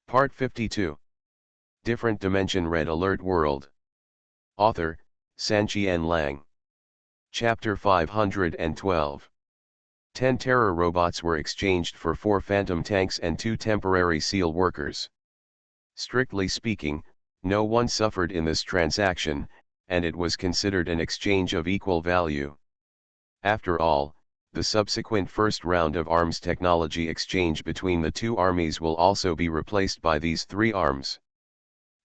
Part 52. Different Dimension Red Alert World. Author, Sanqian Lang. Chapter 512. 10 terror robots were exchanged for 4 phantom tanks and 2 temporary SEAL workers. Strictly speaking, no one suffered in this transaction, and it was considered an exchange of equal value. After all, the subsequent first round of arms technology exchange between the two armies will also be replaced by these 3 arms.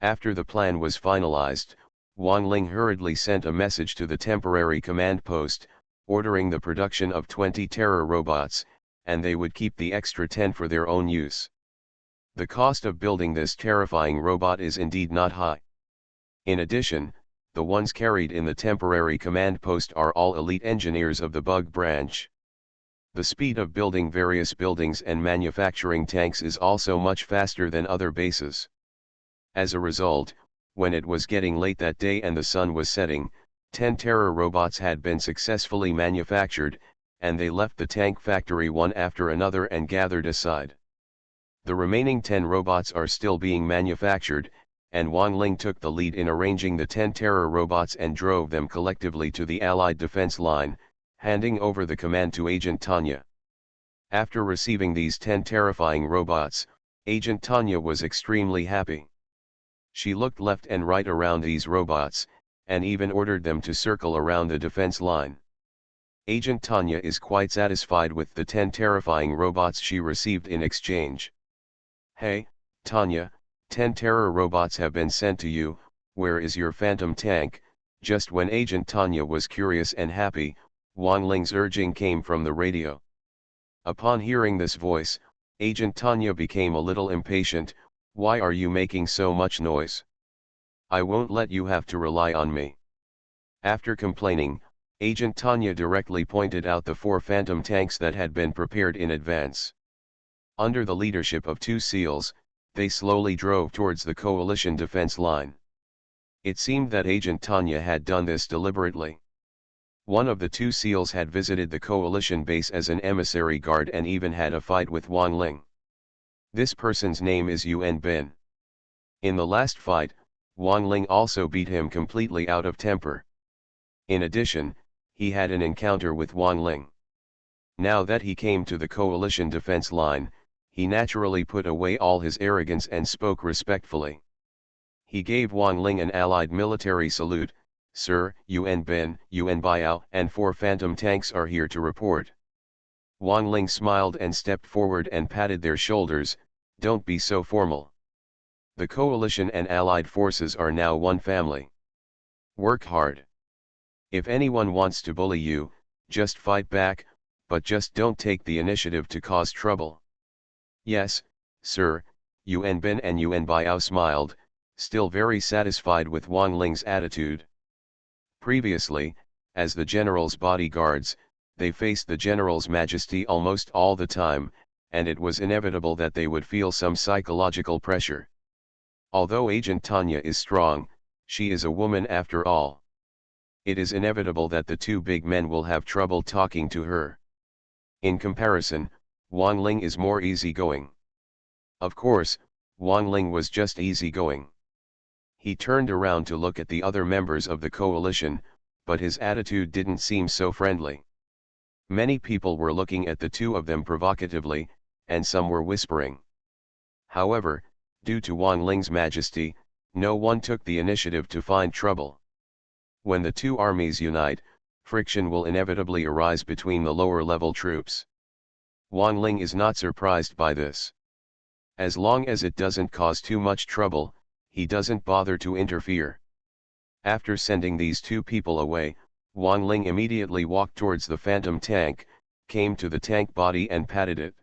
After the plan was finalized, Wang Ling hurriedly sent a message to the temporary command post, ordering the production of 20 terror robots, and they would keep the extra 10 for their own use. The cost of building this terrifying robot is indeed not high. In addition, the ones carried in the temporary command post are all elite engineers of the bug branch. The speed of building various buildings and manufacturing tanks is also much faster than other bases. As a result, when it was getting late that day and the sun was setting, 10 terror robots had been successfully manufactured, and they left the tank factory one after another and gathered aside. The remaining 10 robots are still being manufactured, and Wang Ling took the lead in arranging the 10 terror robots and drove them collectively to the Allied defense line, handing over the command to Agent Tanya. After receiving these 10 terrifying robots, Agent Tanya was extremely happy. She looked left and right around these robots, and even ordered them to circle around the defense line. Agent Tanya is quite satisfied with the 10 terrifying robots she received in exchange. "Hey, Tanya, 10 terror robots have been sent to you, where is your phantom tank?" Just when Agent Tanya was curious and happy, Wang Ling's urging came from the radio. Upon hearing this voice, Agent Tanya became a little impatient. "Why are you making so much noise? I won't let you have to rely on me." After complaining, Agent Tanya directly pointed out the 4 phantom tanks that had been prepared in advance. Under the leadership of 2 SEALs, they slowly drove towards the coalition defense line. It seemed that Agent Tanya had done this deliberately. One of the 2 SEALs had visited the coalition base as an emissary guard and even had a fight with Wang Ling. This person's name is Yuan Bin. In the last fight, Wang Ling also beat him completely out of temper. In addition, he had an encounter with Wang Ling. Now that he came to the coalition defense line, he naturally put away all his arrogance and spoke respectfully. He gave Wang Ling an allied military salute. "Sir, Yuan Bin, Yuan Biao and 4 phantom tanks are here to report." Wang Ling smiled and stepped forward and patted their shoulders. "Don't be so formal. The coalition and allied forces are now one family. Work hard. If anyone wants to bully you, just fight back, but just don't take the initiative to cause trouble." "Yes, sir," Yuan Bin and Yuan Biao smiled, still very satisfied with Wang Ling's attitude. Previously, as the general's bodyguards, they faced the general's majesty almost all the time, and it was inevitable that they would feel some psychological pressure. Although Agent Tanya is strong, she is a woman after all. It is inevitable that the 2 big men will have trouble talking to her. In comparison, Wang Ling is more easygoing. Of course, Wang Ling was just easygoing. He turned around to look at the other members of the coalition, but his attitude didn't seem so friendly. Many people were looking at the 2 of them provocatively, and some were whispering. However, due to Wang Ling's majesty, no one took the initiative to find trouble. When the 2 armies unite, friction will inevitably arise between the lower-level troops. Wang Ling is not surprised by this. As long as it doesn't cause too much trouble, he doesn't bother to interfere. After sending these 2 people away, Wang Ling immediately walked towards the phantom tank, came to the tank body and patted it.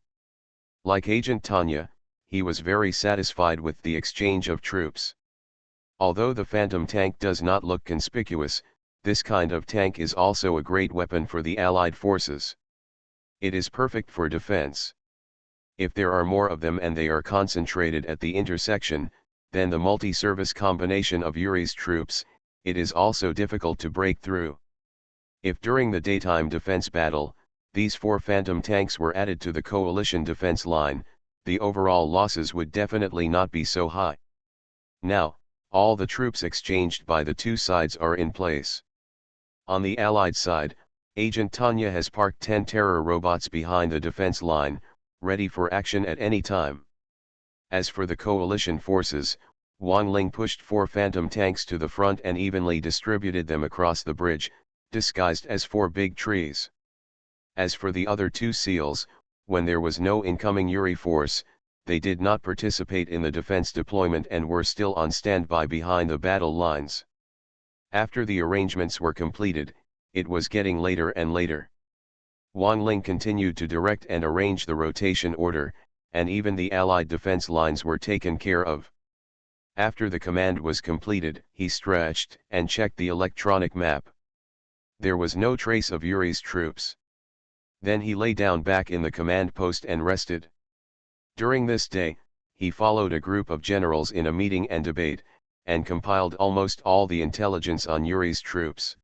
Like Agent Tanya, he was very satisfied with the exchange of troops. Although the phantom tank does not look conspicuous, this kind of tank is also a great weapon for the Allied forces. It is perfect for defense. If there are more of them and they are concentrated at the intersection, then the multi-service combination of Yuri's troops, it is also difficult to break through. If during the daytime defense battle, these 4 phantom tanks were added to the coalition defense line, the overall losses would definitely not be so high. Now, all the troops exchanged by the two sides are in place. On the Allied side, Agent Tanya has parked 10 terror robots behind the defense line, ready for action at any time. As for the coalition forces, Wang Ling pushed 4 phantom tanks to the front and evenly distributed them across the bridge, disguised as 4 big trees. As for the other 2 SEALs, when there was no incoming Yuri force, they did not participate in the defense deployment and were still on standby behind the battle lines. After the arrangements were completed, it was getting later and later. Wang Ling continued to direct and arrange the rotation order, and even the Allied defense lines were taken care of. After the command was completed, he stretched and checked the electronic map. There was no trace of Yuri's troops. Then he lay down back in the command post and rested. During this day, he followed a group of generals in a meeting and debate, and compiled almost all the intelligence on Yuri's troops.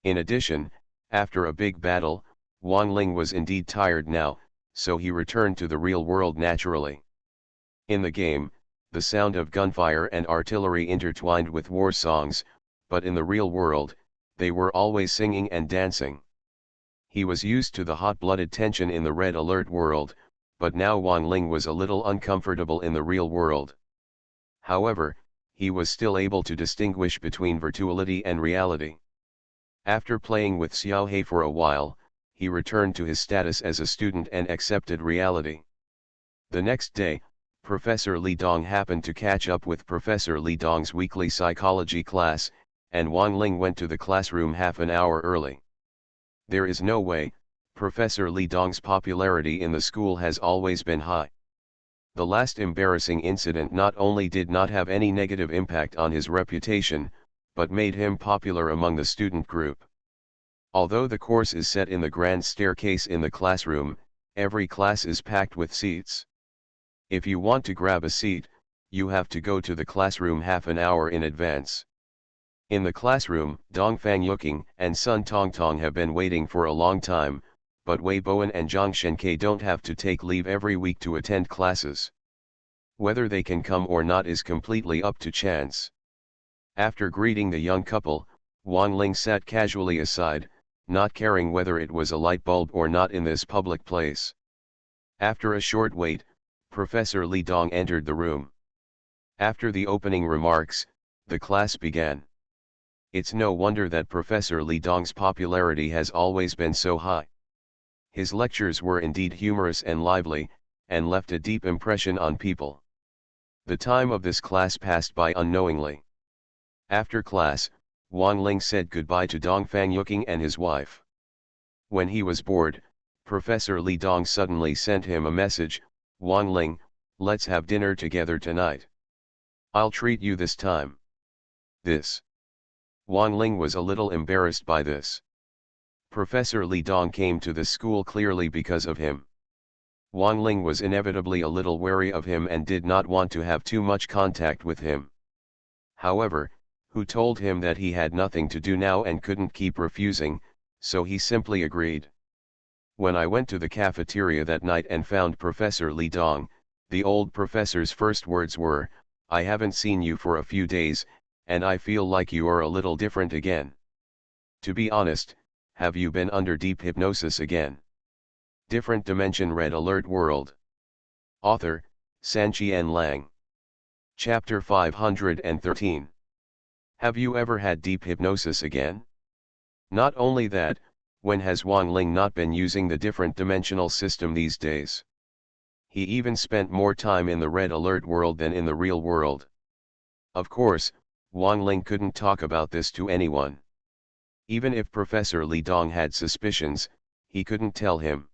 In addition, after a big battle, Wang Ling was indeed tired now, so he returned to the real world naturally. In the game, the sound of gunfire and artillery intertwined with war songs, but in the real world, they were always singing and dancing. He was used to the hot-blooded tension in the red alert world, but now Wang Ling was a little uncomfortable in the real world. However, he was still able to distinguish between virtuality and reality. After playing with Xiaohei for a while, he returned to his status as a student and accepted reality. The next day, Professor Li Dong happened to catch up with Professor Li Dong's weekly psychology class, and Wang Ling went to the classroom half an hour early. There is no way, Professor Li Dong's popularity in the school has always been high. The last embarrassing incident not only did not have any negative impact on his reputation, but made him popular among the student group. Although the course is set in the grand staircase in the classroom, every class is packed with seats. If you want to grab a seat, you have to go to the classroom half an hour in advance. In the classroom, Dong Fangyuking and Sun Tongtong have been waiting for a long time, but Wei Bowen and Zhang Shenke don't have to take leave every week to attend classes. Whether they can come or not is completely up to chance. After greeting the young couple, Wang Ling sat casually aside, not caring whether it was a light bulb or not in this public place. After a short wait, Professor Li Dong entered the room. After the opening remarks, the class began. It's no wonder that Professor Li Dong's popularity has always been so high. His lectures were indeed humorous and lively, and left a deep impression on people. The time of this class passed by unknowingly. After class, Wang Ling said goodbye to Dong Fangyuking and his wife. When he was bored, Professor Li Dong suddenly sent him a message, "Wang Ling, let's have dinner together tonight. I'll treat you this time." This. Wang Ling was a little embarrassed by this. Professor Li Dong came to the school clearly because of him. Wang Ling was inevitably a little wary of him and did not want to have too much contact with him. However, who told him that he had nothing to do now and couldn't keep refusing, so he simply agreed. When I went to the cafeteria that night and found Professor Li Dong, the old professor's first words were, "I haven't seen you for a few days, and I feel like you are a little different again. To be honest, have you been under deep hypnosis again?" Different Dimension Red Alert World. Author, Sanqian Lang. Chapter 513. Have you ever had deep hypnosis again? Not only that, when has Wang Ling not been using the different dimensional system these days? He even spent more time in the Red Alert world than in the real world. Of course, Wang Ling couldn't talk about this to anyone. Even if Professor Li Dong had suspicions, he couldn't tell him.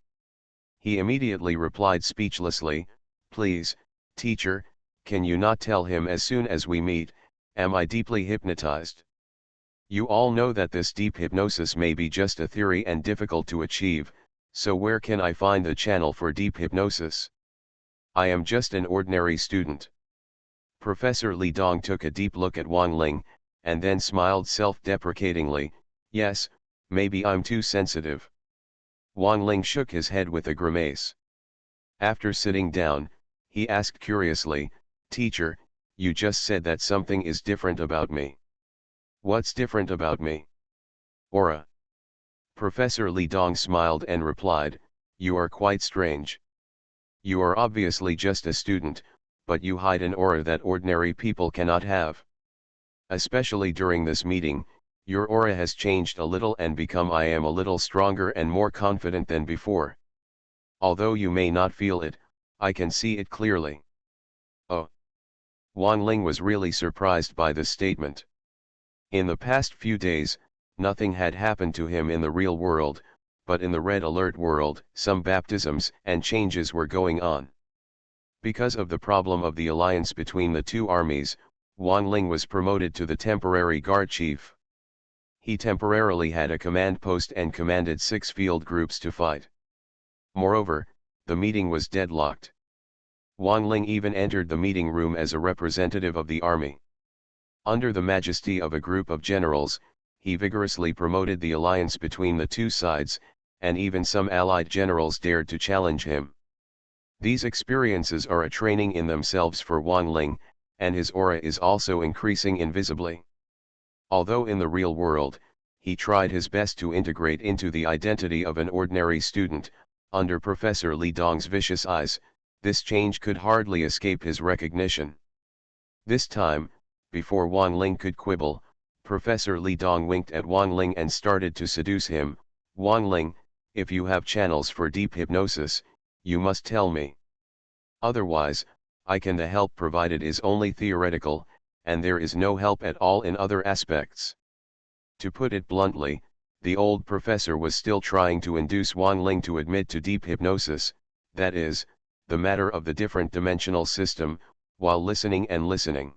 He immediately replied speechlessly, "Please, teacher, can you not tell him as soon as we meet, am I deeply hypnotized?" You all know that this deep hypnosis may be just a theory and difficult to achieve, so where can I find the channel for deep hypnosis? I am just an ordinary student. Professor Li Dong took a deep look at Wang Ling, and then smiled self-deprecatingly, "Yes, maybe I'm too sensitive." Wang Ling shook his head with a grimace. After sitting down, He asked curiously, "Teacher, you just said that something is different about me. What's different about me?" "Aura." Professor Li Dong smiled and replied, "You are quite strange. You are obviously just a student, but you hide an aura that ordinary people cannot have. Especially during this meeting, your aura has changed a little and become I am a little stronger and more confident than before. Although you may not feel it, I can see it clearly." Oh. Wang Ling was really surprised by this statement. In the past few days, nothing had happened to him in the real world, but in the red alert world, some baptisms and changes were going on. Because of the problem of the alliance between the two armies, Wang Ling was promoted to the temporary guard chief. He temporarily had a command post and commanded 6 field groups to fight. Moreover, the meeting was deadlocked. Wang Ling even entered the meeting room as a representative of the army. Under the majesty of a group of generals, he vigorously promoted the alliance between the two sides, and even some allied generals dared to challenge him. These experiences are a training in themselves for Wang Ling, and his aura is also increasing invisibly. Although in the real world, he tried his best to integrate into the identity of an ordinary student, under Professor Li Dong's vicious eyes, this change could hardly escape his recognition. This time, before Wang Ling could quibble, Professor Li Dong winked at Wang Ling and started to seduce him. "Wang Ling, if you have channels for deep hypnosis, you must tell me. Otherwise, the help provided is only theoretical, and there is no help at all in other aspects." To put it bluntly, the old professor was still trying to induce Wang Ling to admit to deep hypnosis, that is, the matter of the different dimensional system, while listening and listening.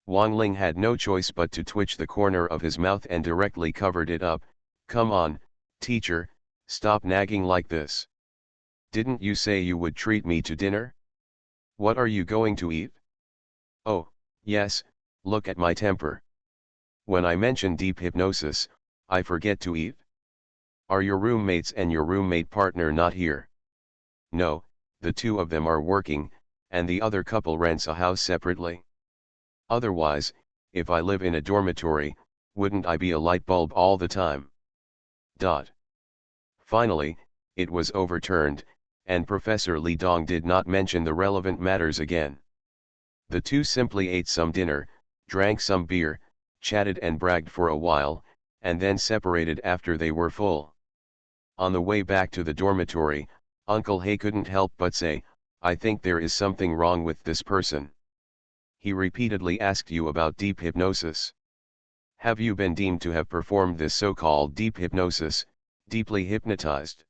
Wang Ling had no choice but to twitch the corner of his mouth and directly covered it up. "Come on, teacher, stop nagging like this. Didn't you say you would treat me to dinner? What are you going to eat?" "Oh, yes, look at my temper. When I mention deep hypnosis, I forget to eat. Are your roommates and your roommate partner not here?" "No, the two of them are working, and the other couple rents a house separately. Otherwise, if I live in a dormitory, wouldn't I be a light bulb all the time?" Finally, it was overturned, and Professor Li Dong did not mention the relevant matters again. The two simply ate some dinner, drank some beer, chatted and bragged for a while, and then separated after they were full. On the way back to the dormitory, Uncle Hay couldn't help but say, "I think there is something wrong with this person. He repeatedly asked you about deep hypnosis. Have you been deemed to have performed this so-called deep hypnosis, deeply hypnotized?"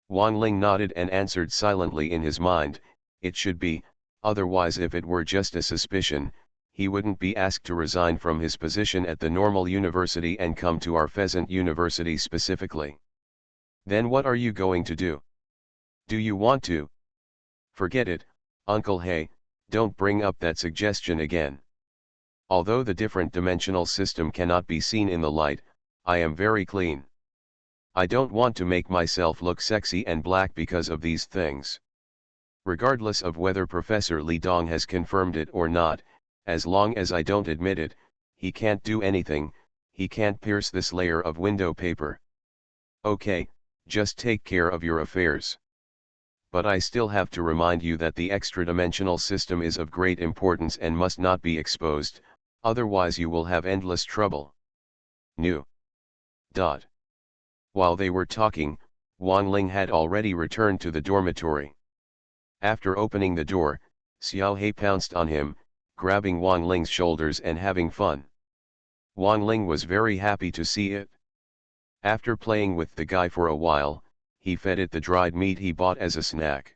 Wang Ling nodded and answered silently in his mind, "It should be, otherwise if it were just a suspicion, he wouldn't be asked to resign from his position at the normal university and come to our Pheasant University specifically. Then what are you going to do? Do you want to?" "Forget it, Uncle Hay, don't bring up that suggestion again. Although the different dimensional system cannot be seen in the light, I am very clean. I don't want to make myself look sexy and black because of these things. Regardless of whether Professor Li Dong has confirmed it or not, as long as I don't admit it, he can't do anything, he can't pierce this layer of window paper. Okay, just take care of your affairs. But I still have to remind you that the extra-dimensional system is of great importance and must not be exposed, otherwise you will have endless trouble. New. While they were talking, Wang Ling had already returned to the dormitory. After opening the door, Xiao He pounced on him, grabbing Wang Ling's shoulders and having fun. Wang Ling was very happy to see it. After playing with the guy for a while, he fed it the dried meat he bought as a snack.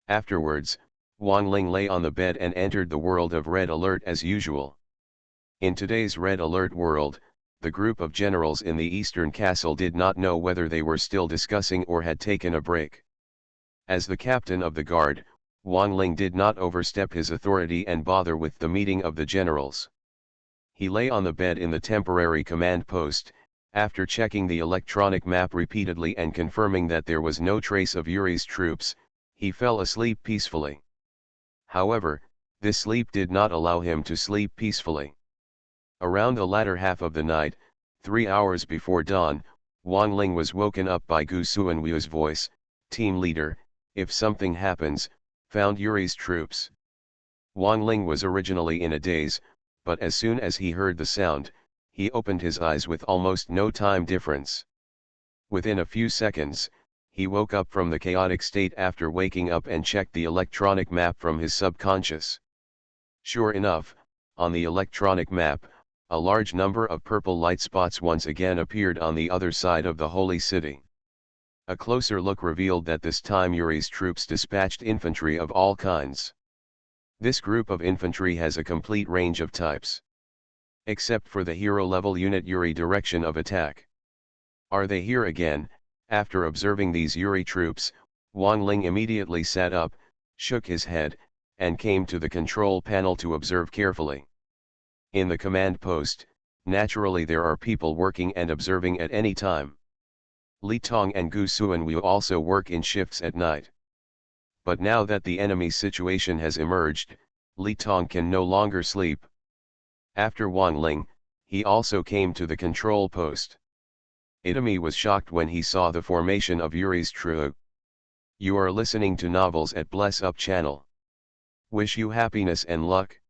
Afterwards, Wang Ling lay on the bed and entered the world of Red Alert as usual. In today's Red Alert world, the group of generals in the Eastern Castle did not know whether they were still discussing or had taken a break. As the captain of the guard, Wang Ling did not overstep his authority and bother with the meeting of the generals. He lay on the bed in the temporary command post. After checking the electronic map repeatedly and confirming that there was no trace of Yuri's troops, he fell asleep peacefully. However, this sleep did not allow him to sleep peacefully. Around the latter half of the night, 3 hours before dawn, Wang Ling was woken up by Gu Suanwu's voice, "Team leader, if something happens, found Yuri's troops." Wang Ling was originally in a daze, but as soon as he heard the sound, he opened his eyes with almost no time difference. Within a few seconds, he woke up from the chaotic state after waking up and checked the electronic map from his subconscious. Sure enough, on the electronic map, a large number of purple light spots once again appeared on the other side of the holy city. A closer look revealed that this time Yuri's troops dispatched infantry of all kinds. This group of infantry has a complete range of types. Except for the hero-level unit Yuri direction of attack. Are they here again? After observing these Yuri troops, Wang Ling immediately sat up, shook his head, and came to the control panel to observe carefully. In the command post, naturally there are people working and observing at any time. Li Tong and Gu Suanwu also work in shifts at night. But now that the enemy situation has emerged, Li Tong can no longer sleep. After Wang Ling, he also came to the control post. Itami was shocked when he saw the formation of Yuri's troop. You are listening to Novels at Bless Up channel. Wish you happiness and luck.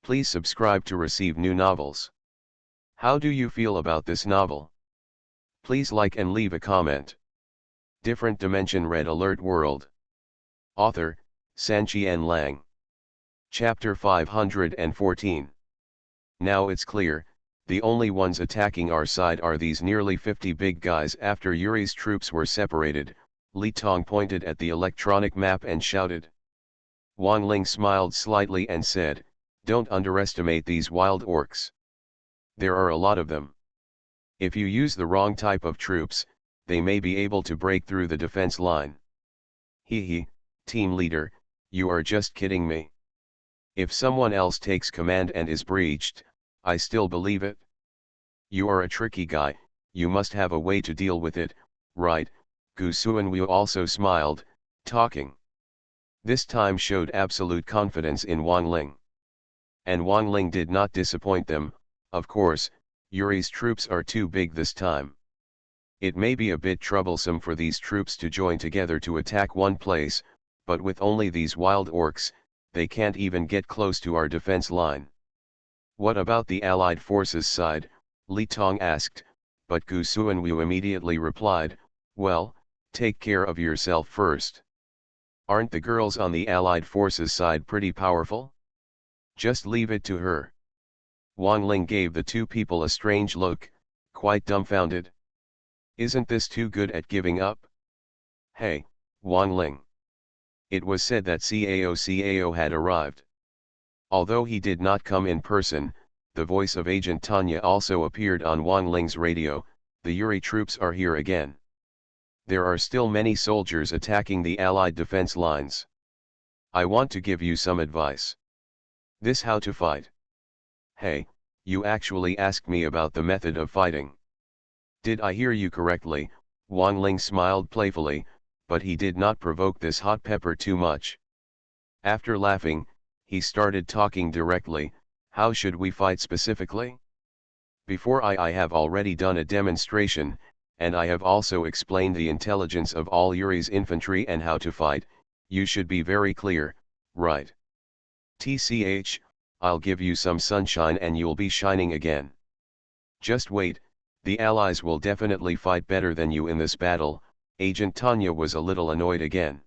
Please subscribe to receive new novels. How do you feel about this novel? Please like and leave a comment. Different Dimension Red Alert World. Author, Sanqian Lang. Chapter 514. Now it's clear, the only ones attacking our side are these nearly 50 big guys. After Yuri's troops were separated, Li Tong pointed at the electronic map and shouted. Wang Ling smiled slightly and said, "Don't underestimate these wild orcs. There are a lot of them. If you use the wrong type of troops, they may be able to break through the defense line." Hee, team leader, you are just kidding me. If someone else takes command and is breached, I still believe it. You are a tricky guy, you must have a way to deal with it, right? Gu Suanwu also smiled, talking. This time showed absolute confidence in Wang Ling. And Wang Ling did not disappoint them. Of course, Yuri's troops are too big this time. It may be a bit troublesome for these troops to join together to attack one place, but with only these wild orcs, they can't even get close to our defense line. What about the Allied forces side? Li Tong asked, but Gu Suanwu immediately replied, well, take care of yourself first. Aren't the girls on the Allied forces side pretty powerful? Just leave it to her. Wang Ling gave the two people a strange look, quite dumbfounded. Isn't this too good at giving up? Hey, Wang Ling. It was said that CAO had arrived. Although he did not come in person, the voice of Agent Tanya also appeared on Wang Ling's radio. The Yuri troops are here again. There are still many soldiers attacking the Allied defense lines. I want to give you some advice. This how to fight. Hey, you actually asked me about the method of fighting. Did I hear you correctly? Wang Ling smiled playfully, but he did not provoke this hot pepper too much. After laughing, he started talking directly. How should we fight specifically? Before I have already done a demonstration, and I have also explained the intelligence of all Yuri's infantry and how to fight. You should be very clear, right? TCH, I'll give you some sunshine and you'll be shining again. Just wait, the Allies will definitely fight better than you in this battle. Agent Tanya was a little annoyed again.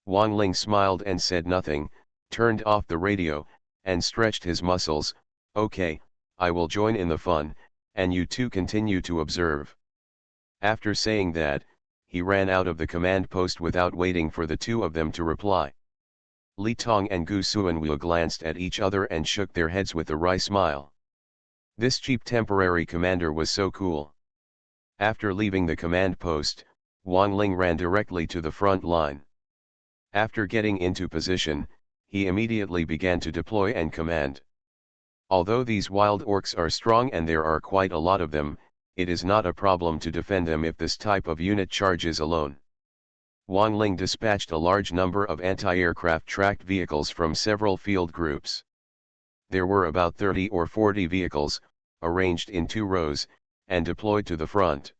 Wang Ling smiled and said nothing, turned off the radio, and stretched his muscles. Okay, I will join in the fun, and you two continue to observe. After saying that, he ran out of the command post without waiting for the two of them to reply. Li Tong and Gu Suanwu glanced at each other and shook their heads with a wry smile. This cheap temporary commander was so cool. After leaving the command post, Wang Ling ran directly to the front line. After getting into position, he immediately began to deploy and command. Although these wild orcs are strong and there are quite a lot of them, it is not a problem to defend them if this type of unit charges alone. Wang Ling dispatched a large number of anti-aircraft tracked vehicles from several field groups. There were about 30 or 40 vehicles, arranged in 2 rows, and deployed to the front.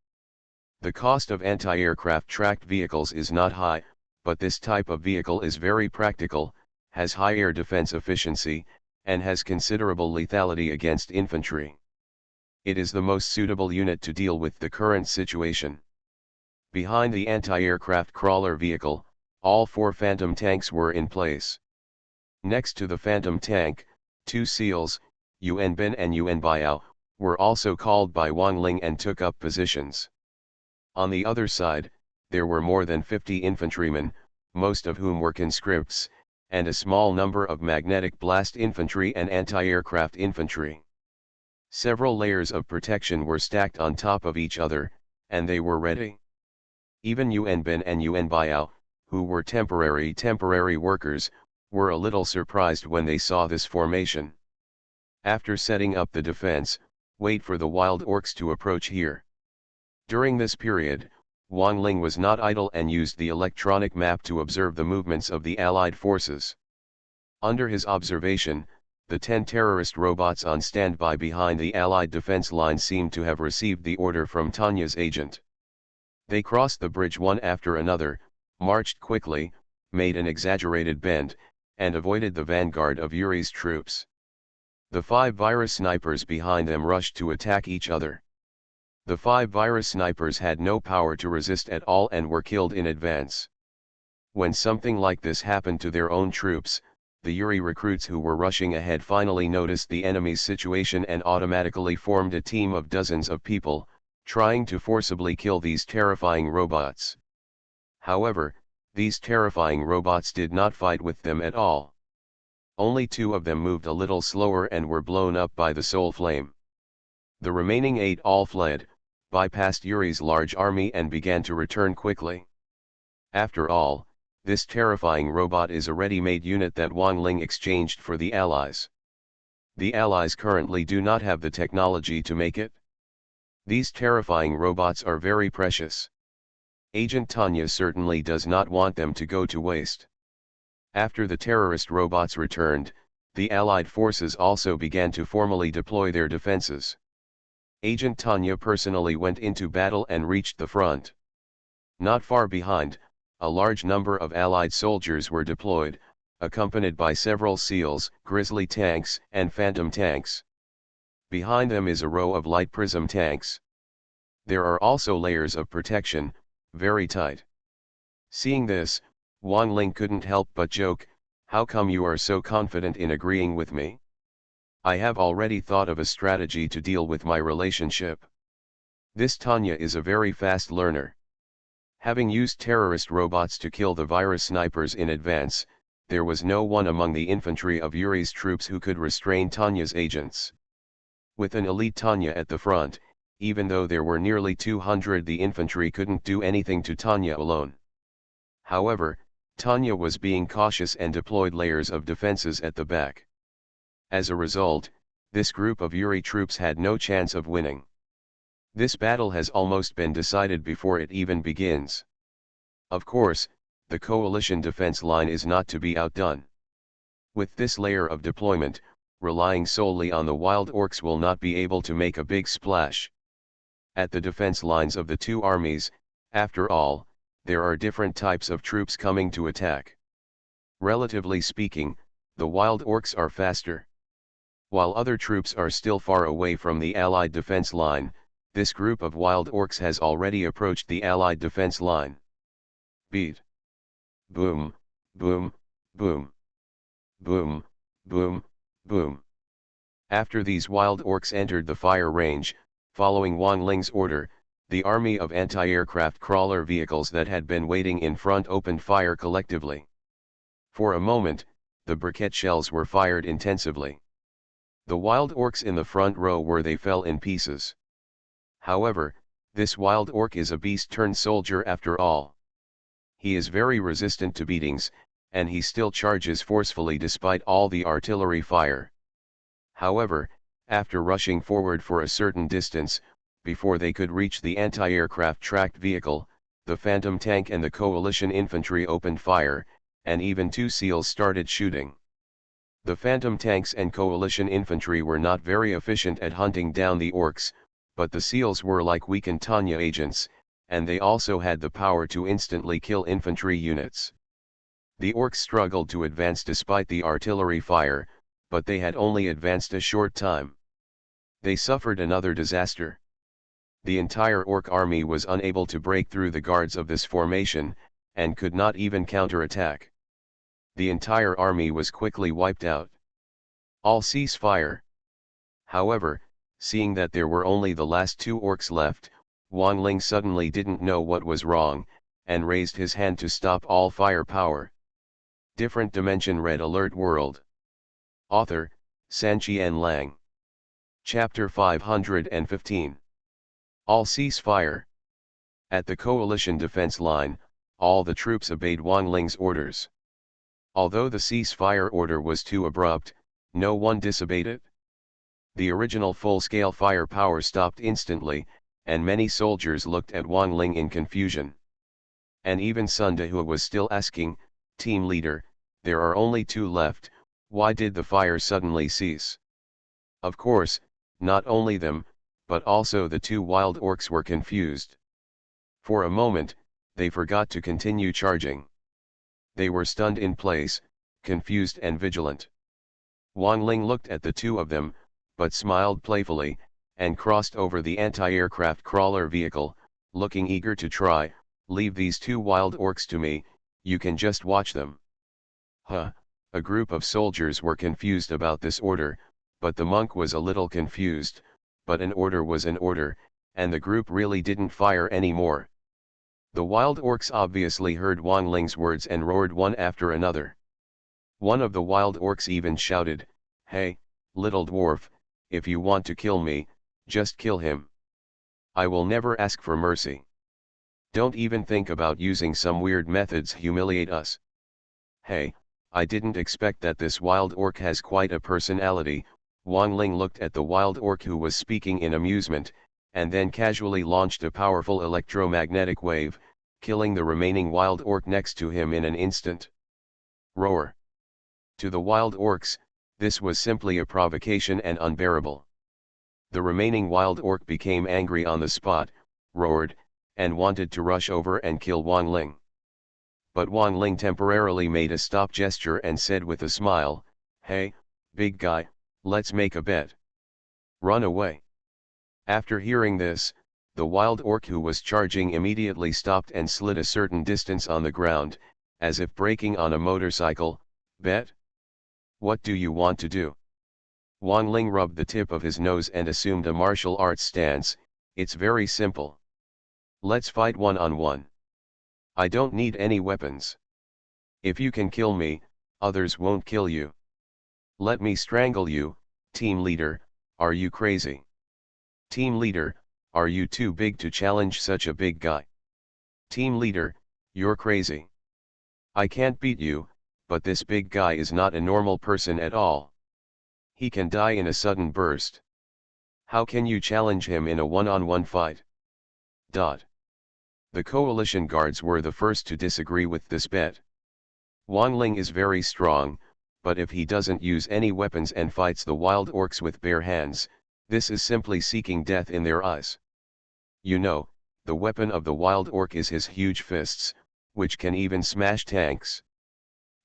The cost of anti-aircraft tracked vehicles is not high, but this type of vehicle is very practical, has high air defense efficiency, and has considerable lethality against infantry. It is the most suitable unit to deal with the current situation. Behind the anti-aircraft crawler vehicle, all 4 Phantom tanks were in place. Next to the Phantom tank, 2 SEALs, Yuan Bin and Yuan Biao, were also called by Wang Ling and took up positions. On the other side, there were more than 50 infantrymen, most of whom were conscripts, and a small number of magnetic blast infantry and anti-aircraft infantry. Several layers of protection were stacked on top of each other, and they were ready. Even Yuan Bin and Yuan Biao, who were temporary workers, were a little surprised when they saw this formation. After setting up the defense, wait for the wild orcs to approach here. During this period, Wang Ling was not idle and used the electronic map to observe the movements of the Allied forces. Under his observation, the 10 terrorist robots on standby behind the Allied defense line seemed to have received the order from Tanya's agent. They crossed the bridge one after another, marched quickly, made an exaggerated bend, and avoided the vanguard of Yuri's troops. The 5 virus snipers behind them rushed to attack each other. The 5 virus snipers had no power to resist at all and were killed in advance. When something like this happened to their own troops, the Yuri recruits who were rushing ahead finally noticed the enemy's situation and automatically formed a team of dozens of people, trying to forcibly kill these terrifying robots. However, these terrifying robots did not fight with them at all. Only 2 of them moved a little slower and were blown up by the soul flame. The remaining 8 all fled, bypassed Yuri's large army and began to return quickly. After all, this terrifying robot is a ready-made unit that Wang Ling exchanged for the Allies. The Allies currently do not have the technology to make it. These terrifying robots are very precious. Agent Tanya certainly does not want them to go to waste. After the terrorist robots returned, the Allied forces also began to formally deploy their defenses. Agent Tanya personally went into battle and reached the front. Not far behind, a large number of Allied soldiers were deployed, accompanied by several SEALs, Grizzly tanks, and Phantom tanks. Behind them is a row of light prism tanks. There are also layers of protection, very tight. Seeing this, Wang Ling couldn't help but joke, "How come you are so confident in agreeing with me? I have already thought of a strategy to deal with my relationship." This Tanya is a very fast learner. Having used terrorist robots to kill the virus snipers in advance, there was no one among the infantry of Yuri's troops who could restrain Tanya's agents. With an elite Tanya at the front, even though there were nearly 200, the infantry couldn't do anything to Tanya alone. However, Tanya was being cautious and deployed layers of defenses at the back. As a result, this group of Yuri troops had no chance of winning. This battle has almost been decided before it even begins. Of course, the coalition defense line is not to be outdone. With this layer of deployment, relying solely on the wild orcs will not be able to make a big splash. At the defense lines of the 2 armies, after all, there are different types of troops coming to attack. Relatively speaking, the wild orcs are faster. While other troops are still far away from the Allied defense line, this group of wild orcs has already approached the Allied defense line. Beat. Boom, boom, boom. Boom, boom, boom. After these wild orcs entered the fire range, following Wang Ling's order, the army of anti-aircraft crawler vehicles that had been waiting in front opened fire collectively. For a moment, the briquette shells were fired intensively. The wild orcs in the front row they fell in pieces. However, this wild orc is a beast-turned-soldier after all. He is very resistant to beatings, and he still charges forcefully despite all the artillery fire. However, after rushing forward for a certain distance, before they could reach the anti-aircraft tracked vehicle, the Phantom tank and the coalition infantry opened fire, and even 2 SEALs started shooting. The Phantom tanks and coalition infantry were not very efficient at hunting down the orcs, but the SEALs were like weakened Tanya agents, and they also had the power to instantly kill infantry units. The orcs struggled to advance despite the artillery fire, but they had only advanced a short time. They suffered another disaster. The entire orc army was unable to break through the guards of this formation, and could not even counterattack. The entire army was quickly wiped out. All cease fire. However, seeing that there were only the last 2 orcs left, Wang Ling suddenly didn't know what was wrong, and raised his hand to stop all firepower. Different Dimension Red Alert World. Author, Sanqian Lang. Chapter 515. All cease fire. At the coalition defense line, all the troops obeyed Wang Ling's orders. Although the ceasefire order was too abrupt, no one disobeyed it. The original full-scale firepower stopped instantly, and many soldiers looked at Wang Ling in confusion. And even Sun Dehua was still asking, "Team leader, there are only 2 left, why did the fire suddenly cease?" Of course, not only them, but also the 2 wild orcs were confused. For a moment, they forgot to continue charging. They were stunned in place, confused and vigilant. Wang Ling looked at the 2 of them, but smiled playfully, and crossed over the anti-aircraft crawler vehicle, looking eager to try, "Leave these 2 wild orcs to me, you can just watch them." A group of soldiers were confused about this order, but the monk was a little confused, but an order was an order, and the group really didn't fire anymore. The wild orcs obviously heard Wang Ling's words and roared one after another. One of the wild orcs even shouted, "Hey, little dwarf, if you want to kill me, just kill him. I will never ask for mercy. Don't even think about using some weird methods to humiliate us." "Hey, I didn't expect that this wild orc has quite a personality." Wang Ling looked at the wild orc who was speaking in amusement, and then casually launched a powerful electromagnetic wave, killing the remaining wild orc next to him in an instant. Roar. To the wild orcs, this was simply a provocation and unbearable. The remaining wild orc became angry on the spot, roared, and wanted to rush over and kill Wang Ling. But Wang Ling temporarily made a stop gesture and said with a smile, "Hey, big guy, let's make a bet. Run away." After hearing this, the wild orc who was charging immediately stopped and slid a certain distance on the ground, as if braking on a motorcycle. "Bet? What do you want to do?" Wang Ling rubbed the tip of his nose and assumed a martial arts stance. "It's very simple. Let's fight one-on-one. I don't need any weapons. If you can kill me, others won't kill you. Let me strangle you." "Team leader, are you crazy?" "Team leader, are you too big to challenge such a big guy?" "Team leader, you're crazy. I can't beat you, but this big guy is not a normal person at all. He can die in a sudden burst. How can you challenge him in a one-on-one fight?" The coalition guards were the first to disagree with this bet. Wang Ling is very strong, but if he doesn't use any weapons and fights the wild orcs with bare hands, this is simply seeking death in their eyes. You know, the weapon of the wild orc is his huge fists, which can even smash tanks.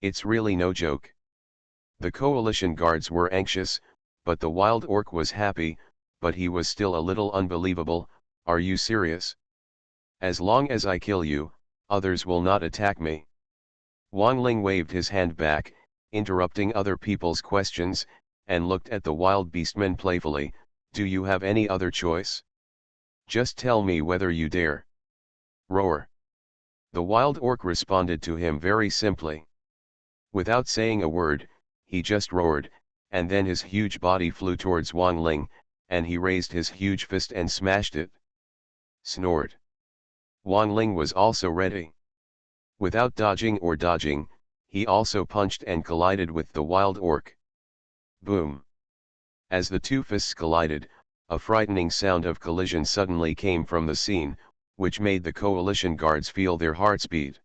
It's really no joke. The coalition guards were anxious, but the wild orc was happy, but he was still a little unbelievable. "Are you serious? As long as I kill you, others will not attack me." Wang Ling waved his hand back, interrupting other people's questions, and looked at the wild beastman playfully. "Do you have any other choice? Just tell me whether you dare." Roar. The wild orc responded to him very simply. Without saying a word, he just roared, and then his huge body flew towards Wang Ling, and he raised his huge fist and smashed it. Snort. Wang Ling was also ready. Without dodging or dodging, he also punched and collided with the wild orc. Boom. As the 2 fists collided, a frightening sound of collision suddenly came from the scene. which made the coalition guards feel their hearts beat.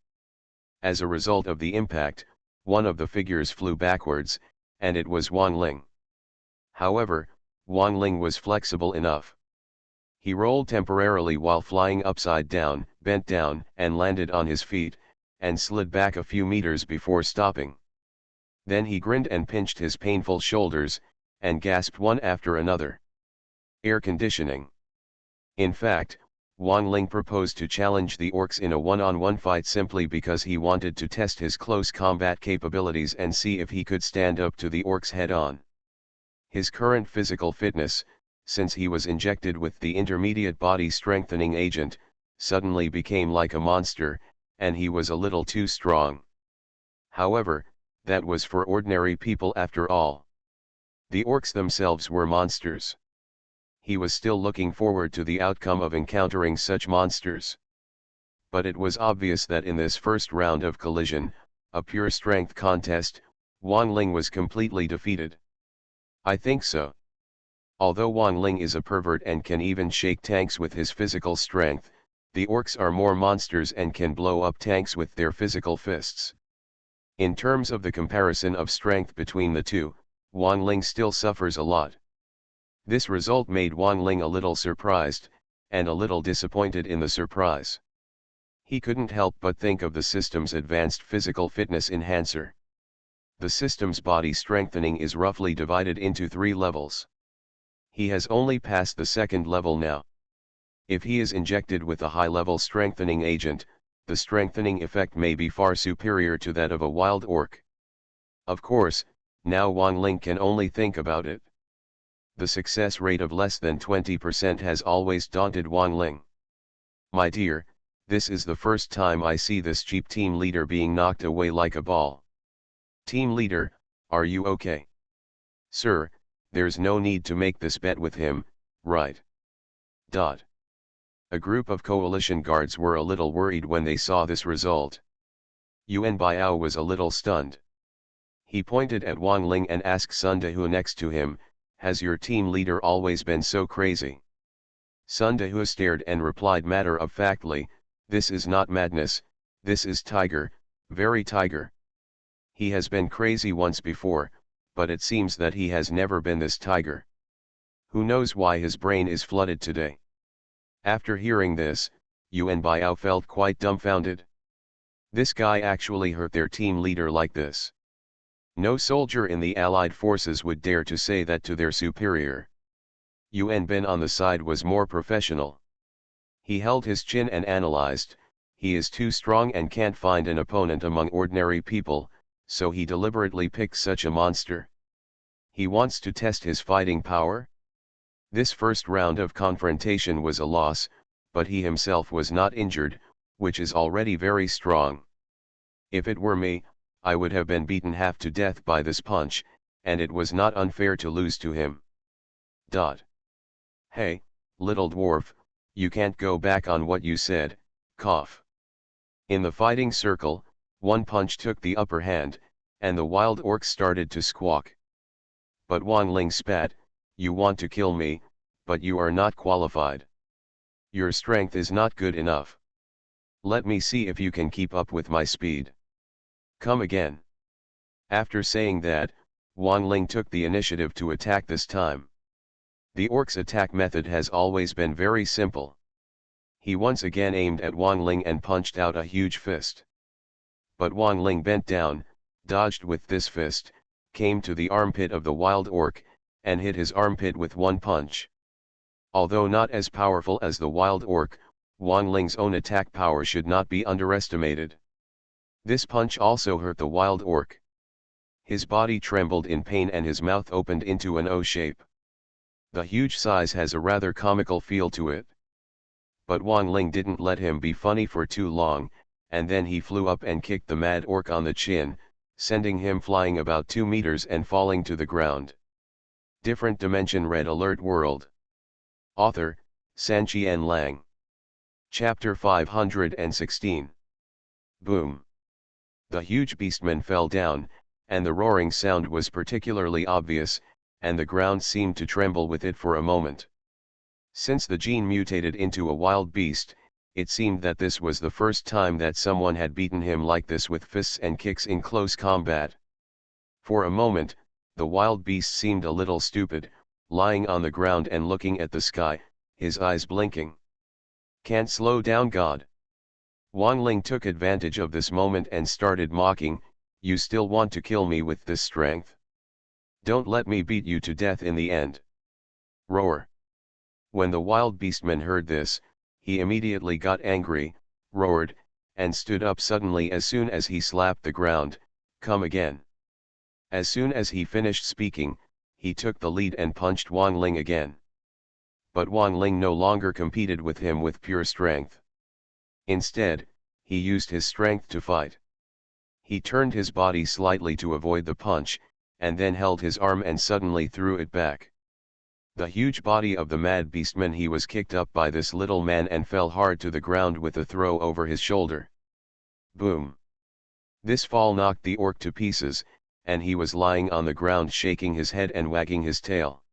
As a result of the impact, one of the figures flew backwards, and it was Wang Ling. However, Wang Ling was flexible enough. He rolled temporarily while flying upside down, bent down, and landed on his feet, and slid back a few meters before stopping. Then he grinned and pinched his painful shoulders, and gasped one after another. Air conditioning. In fact, Wang Ling proposed to challenge the orcs in a one-on-one fight simply because he wanted to test his close combat capabilities and see if he could stand up to the orcs head-on. His current physical fitness, since he was injected with the intermediate body strengthening agent, suddenly became like a monster, and he was a little too strong. However, that was for ordinary people after all. The orcs themselves were monsters. He was still looking forward to the outcome of encountering such monsters. But it was obvious that in this first round of collision, a pure strength contest, Wang Ling was completely defeated. I think so. Although Wang Ling is a pervert and can even shake tanks with his physical strength, the orcs are more monsters and can blow up tanks with their physical fists. In terms of the comparison of strength between the two, Wang Ling still suffers a lot. This result made Wang Ling a little surprised, and a little disappointed in the surprise. He couldn't help but think of the system's advanced physical fitness enhancer. The system's body strengthening is roughly divided into 3 levels. He has only passed the 2nd level now. If he is injected with a high-level strengthening agent, the strengthening effect may be far superior to that of a wild orc. Of course, now Wang Ling can only think about it. The success rate of less than 20% has always daunted Wang Ling. My dear, this is the first time I see this cheap team leader being knocked away like a ball. Team leader, are you okay? Sir, there's no need to make this bet with him, right? A group of coalition guards were a little worried when they saw this result. Yuan Biao was a little stunned. He pointed at Wang Ling and asked Sun Dehu next to him, "Has your team leader always been so crazy?" Sun Dehu stared and replied matter-of-factly, "This is not madness, this is tiger, very tiger. He has been crazy once before, but it seems that he has never been this tiger. Who knows why his brain is flooded today?" After hearing this, Yuan Biao felt quite dumbfounded. This guy actually hurt their team leader like this. No soldier in the Allied forces would dare to say that to their superior. Yuan Bin on the side was more professional. He held his chin and analyzed, he is too strong and can't find an opponent among ordinary people, so he deliberately picked such a monster. He wants to test his fighting power? This first round of confrontation was a loss, but he himself was not injured, which is already very strong. If it were me, I would have been beaten half to death by this punch, and it was not unfair to lose to him. Hey, little dwarf, you can't go back on what you said, cough. In the fighting circle, one punch took the upper hand, and the wild orcs started to squawk. But Wang Ling spat, "You want to kill me, but you are not qualified. Your strength is not good enough. Let me see if you can keep up with my speed. Come again." After saying that, Wang Ling took the initiative to attack this time. The orc's attack method has always been very simple. He once again aimed at Wang Ling and punched out a huge fist. But Wang Ling bent down, dodged with this fist, came to the armpit of the wild orc, and hit his armpit with one punch. Although not as powerful as the wild orc, Wang Ling's own attack power should not be underestimated. This punch also hurt the wild orc. His body trembled in pain and his mouth opened into an O shape. The huge size has a rather comical feel to it. But Wang Ling didn't let him be funny for too long, and then he flew up and kicked the mad orc on the chin, sending him flying about 2 meters and falling to the ground. Different Dimension Red Alert World. Author, Sanqian Lang. Chapter 516. Boom. The huge beastman fell down, and the roaring sound was particularly obvious, and the ground seemed to tremble with it for a moment. Since the gene mutated into a wild beast, it seemed that this was the first time that someone had beaten him like this with fists and kicks in close combat. For a moment, the wild beast seemed a little stupid, lying on the ground and looking at the sky, his eyes blinking. "Can't slow down, God." Wang Ling took advantage of this moment and started mocking, "You still want to kill me with this strength? Don't let me beat you to death in the end." Roar. When the wild beastman heard this, he immediately got angry, roared, and stood up suddenly as soon as he slapped the ground. "Come again." As soon as he finished speaking, he took the lead and punched Wang Ling again. But Wang Ling no longer competed with him with pure strength. Instead, he used his strength to fight. He turned his body slightly to avoid the punch, and then held his arm and suddenly threw it back. The huge body of the mad beastman he was kicked up by this little man and fell hard to the ground with a throw over his shoulder. Boom! This fall knocked the orc to pieces, and he was lying on the ground shaking his head and wagging his tail.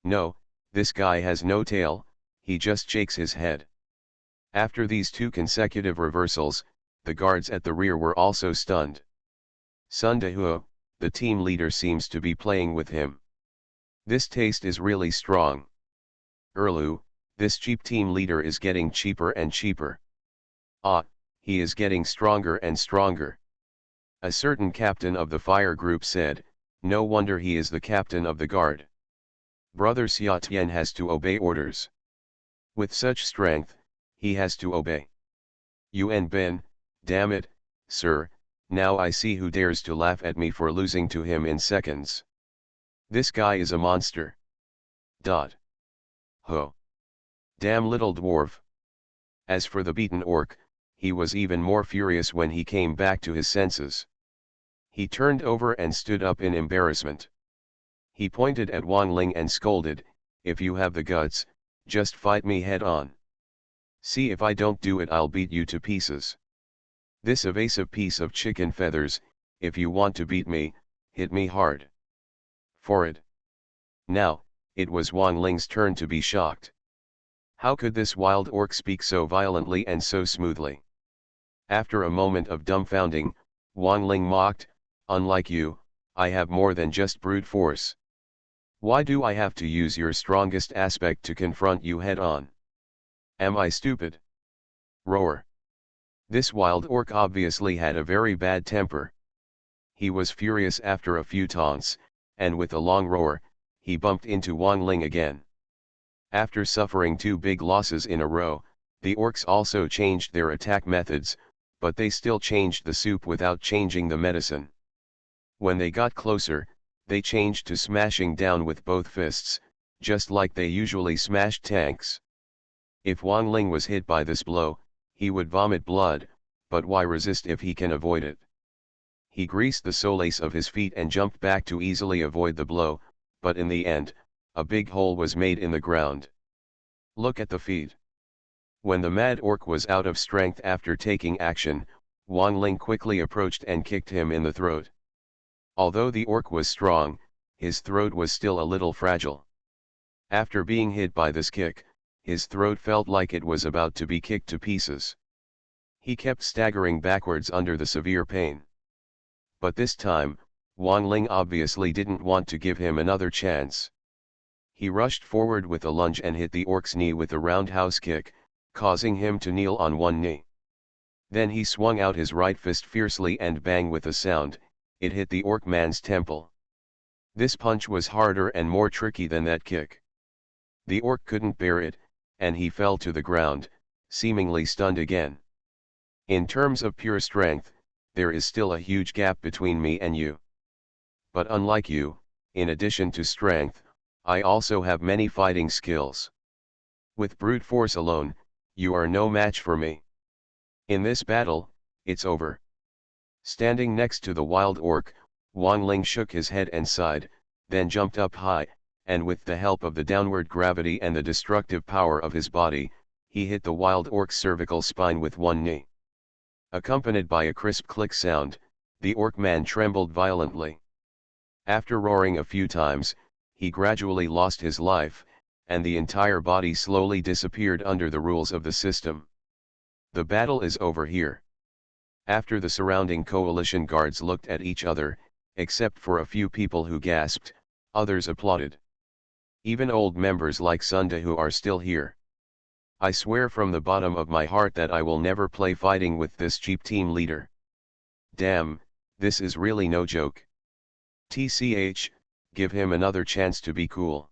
"No, this guy has no tail, he just shakes his head." After these two consecutive reversals, the guards at the rear were also stunned. Sun Dehuo, the team leader, seems to be playing with him. This taste is really strong. Erlu, this cheap team leader is getting cheaper and cheaper. Ah, he is getting stronger and stronger. A certain captain of the fire group said, "No wonder he is the captain of the guard. Brother Xiatian has to obey orders. With such strength, he has to obey." Yuan Ben, damn it, sir, now I see who dares to laugh at me for losing to him in seconds. This guy is a monster. Ho. Damn little dwarf. As for the beaten orc, he was even more furious when he came back to his senses. He turned over and stood up in embarrassment. He pointed at Wang Ling and scolded, "If you have the guts, just fight me head on. See if I don't do it, I'll beat you to pieces. This evasive piece of chicken feathers, if you want to beat me, hit me hard. For it." Now, it was Wang Ling's turn to be shocked. How could this wild orc speak so violently and so smoothly? After a moment of dumbfounding, Wang Ling mocked, "Unlike you, I have more than just brute force. Why do I have to use your strongest aspect to confront you head on? Am I stupid?" Roar. This wild orc obviously had a very bad temper. He was furious after a few taunts, and with a long roar, he bumped into Wang Ling again. After suffering two big losses in a row, the orcs also changed their attack methods, but they still changed the soup without changing the medicine. When they got closer, they changed to smashing down with both fists, just like they usually smashed tanks. If Wang Ling was hit by this blow, he would vomit blood, but why resist if he can avoid it? He greased the soles of his feet and jumped back to easily avoid the blow, but in the end, a big hole was made in the ground. Look at the feet. When the mad orc was out of strength after taking action, Wang Ling quickly approached and kicked him in the throat. Although the orc was strong, his throat was still a little fragile. After being hit by this kick, his throat felt like it was about to be kicked to pieces. He kept staggering backwards under the severe pain. But this time, Wang Ling obviously didn't want to give him another chance. He rushed forward with a lunge and hit the orc's knee with a roundhouse kick, causing him to kneel on one knee. Then he swung out his right fist fiercely and bang with a sound, it hit the orc man's temple. This punch was harder and more tricky than that kick. The orc couldn't bear it, and he fell to the ground, seemingly stunned again. In terms of pure strength, there is still a huge gap between me and you. But unlike you, in addition to strength, I also have many fighting skills. With brute force alone, you are no match for me. In this battle, it's over. Standing next to the wild orc, Wang Ling shook his head and sighed, then jumped up high, and with the help of the downward gravity and the destructive power of his body, he hit the wild orc's cervical spine with one knee. Accompanied by a crisp click sound, the orc man trembled violently. After roaring a few times, he gradually lost his life, and the entire body slowly disappeared under the rules of the system. The battle is over here. After the surrounding coalition guards looked at each other, except for a few people who gasped, others applauded. Even old members like Sunda who are still here. I swear from the bottom of my heart that I will never play fighting with this cheap team leader. Damn, this is really no joke. TCH, give him another chance to be cool.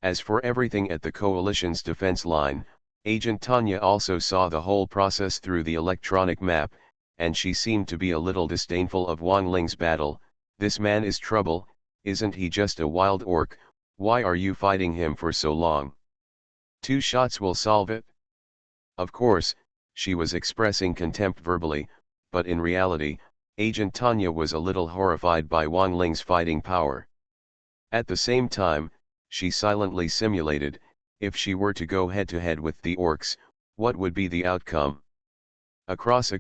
As for everything at the coalition's defense line, Agent Tanya also saw the whole process through the electronic map, and she seemed to be a little disdainful of Wang Ling's battle. This man is trouble, isn't he just a wild orc? Why are you fighting him for so long? 2 shots will solve it. Of course, she was expressing contempt verbally, but in reality, Agent Tanya was a little horrified by Wang Ling's fighting power. At the same time, she silently simulated, if she were to go head-to-head with the orcs, what would be the outcome? Across.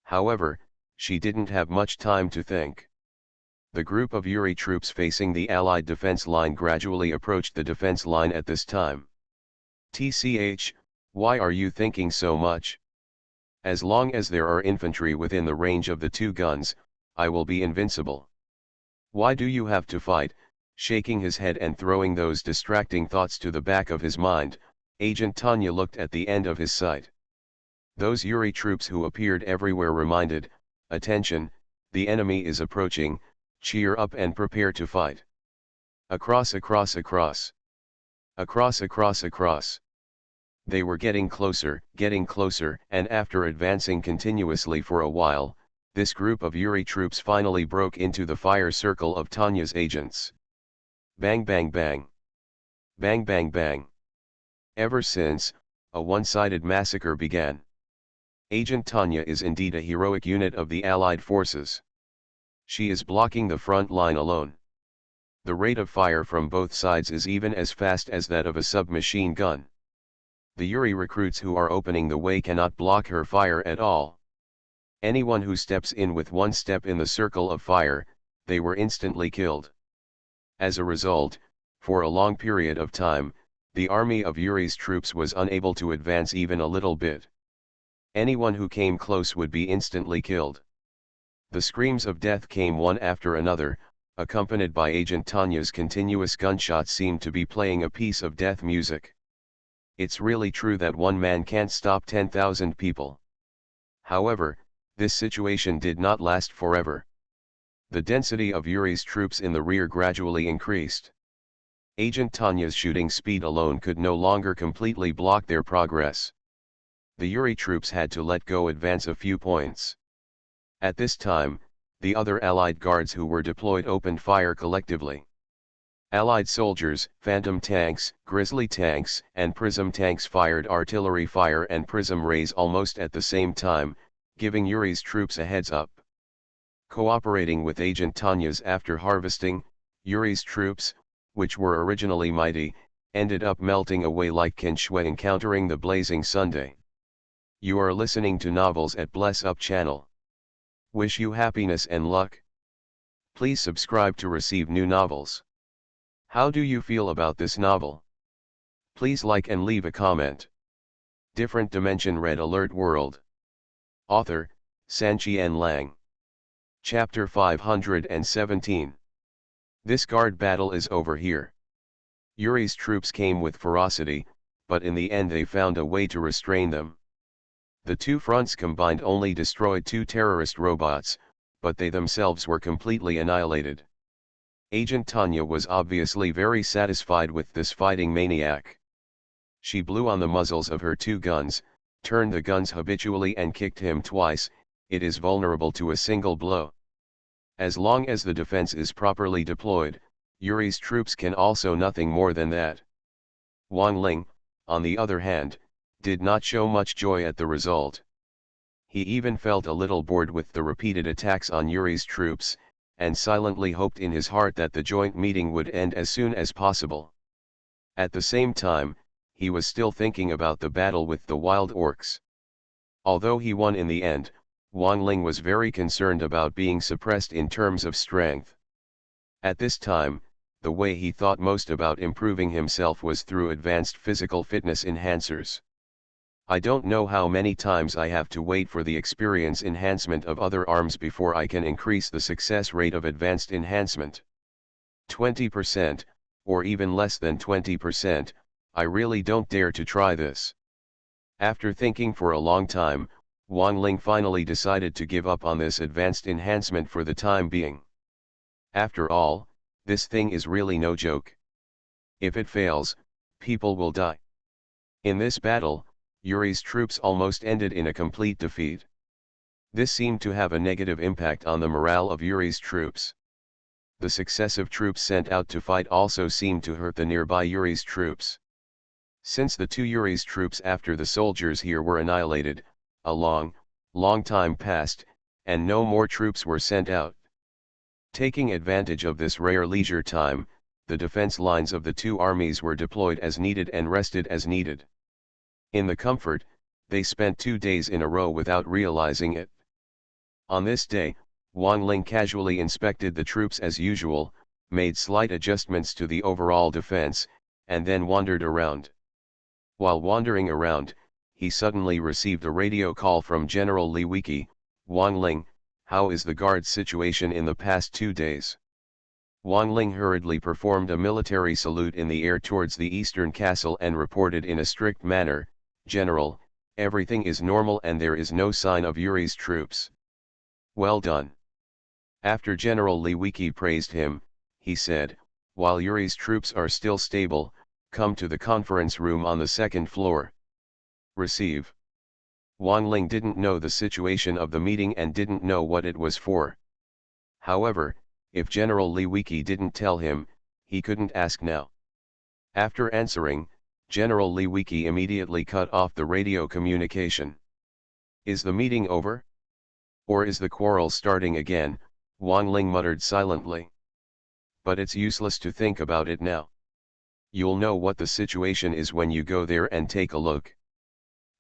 However, she didn't have much time to think. The group of Yuri troops facing the Allied defense line gradually approached the defense line at this time. TCH, why are you thinking so much? As long as there are infantry within the range of the 2 guns, I will be invincible. Why do you have to fight? Shaking his head and throwing those distracting thoughts to the back of his mind, Agent Tanya looked at the end of his sight. Those Yuri troops who appeared everywhere reminded, attention, the enemy is approaching, cheer up and prepare to fight. Across. They were getting closer, and after advancing continuously for a while, this group of Yuri troops finally broke into the fire circle of Tanya's agents. Bang bang bang. Bang bang bang. Ever since, a one-sided massacre began. Agent Tanya is indeed a heroic unit of the Allied forces. She is blocking the front line alone. The rate of fire from both sides is even as fast as that of a submachine gun. The Yuri recruits who are opening the way cannot block her fire at all. Anyone who steps in with one step in the circle of fire, they were instantly killed. As a result, for a long period of time, the army of Yuri's troops was unable to advance even a little bit. Anyone who came close would be instantly killed. The screams of death came one after another, accompanied by Agent Tanya's continuous gunshots seemed to be playing a piece of death music. It's really true that one man can't stop 10,000 people. However, this situation did not last forever. The density of Yuri's troops in the rear gradually increased. Agent Tanya's shooting speed alone could no longer completely block their progress. The Yuri troops had to let go advance a few points. At this time, the other Allied guards who were deployed opened fire collectively. Allied soldiers, Phantom tanks, Grizzly tanks, and Prism tanks fired artillery fire and Prism rays almost at the same time, giving Yuri's troops a heads up. Cooperating with Agent Tanya's after harvesting, Yuri's troops, which were originally mighty, ended up melting away like Kinshue encountering the blazing Sunday. You are listening to Novels at Bless Up channel. Wish you happiness and luck. Please subscribe to receive new novels. How do you feel about this novel? Please like and leave a comment. Different Dimension Red Alert World. Author, Sanqian Lang. Chapter 517. This guard battle is over here. Yuri's troops came with ferocity, but in the end they found a way to restrain them. The 2 fronts combined only destroyed 2 terrorist robots, but they themselves were completely annihilated. Agent Tanya was obviously very satisfied with this fighting maniac. She blew on the muzzles of her 2 guns, turned the guns habitually and kicked him twice. It is vulnerable to a single blow. As long as the defense is properly deployed, Yuri's troops can also nothing more than that. Wang Ling, on the other hand, did not show much joy at the result. He even felt a little bored with the repeated attacks on Yuri's troops, and silently hoped in his heart that the joint meeting would end as soon as possible. At the same time, he was still thinking about the battle with the wild orcs. Although he won in the end, Wang Ling was very concerned about being suppressed in terms of strength. At this time, the way he thought most about improving himself was through advanced physical fitness enhancers. I don't know how many times I have to wait for the experience enhancement of other arms before I can increase the success rate of advanced enhancement. 20%, or even less than 20%, I really don't dare to try this. After thinking for a long time, Wang Ling finally decided to give up on this advanced enhancement for the time being. After all, this thing is really no joke. If it fails, people will die. In this battle, Yuri's troops almost ended in a complete defeat. This seemed to have a negative impact on the morale of Yuri's troops. The successive troops sent out to fight also seemed to hurt the nearby Yuri's troops. Since the two Yuri's troops after the soldiers here were annihilated, a long time passed, and no more troops were sent out. Taking advantage of this rare leisure time, the defense lines of the two armies were deployed as needed and rested as needed. In the comfort, they spent 2 days in a row without realizing it. On this day, Wang Ling casually inspected the troops as usual, made slight adjustments to the overall defense, and then wandered around. While wandering around, he suddenly received a radio call from General Li Wiki. "Wang Ling, how is the guard situation in the past 2 days?" Wang Ling hurriedly performed a military salute in the air towards the eastern castle and reported in a strict manner, "General, everything is normal and there is no sign of Yuri's troops." "Well done." After General Li Wiki praised him, he said, "While Yuri's troops are still stable, come to the conference room on the 2nd floor. Receive." Wang Ling didn't know the situation of the meeting and didn't know what it was for. However, if General Li Wiki didn't tell him, he couldn't ask now. After answering, General Li Wiki immediately cut off the radio communication. "Is the meeting over? Or is the quarrel starting again?" Wang Ling muttered silently. "But it's useless to think about it now. You'll know what the situation is when you go there and take a look."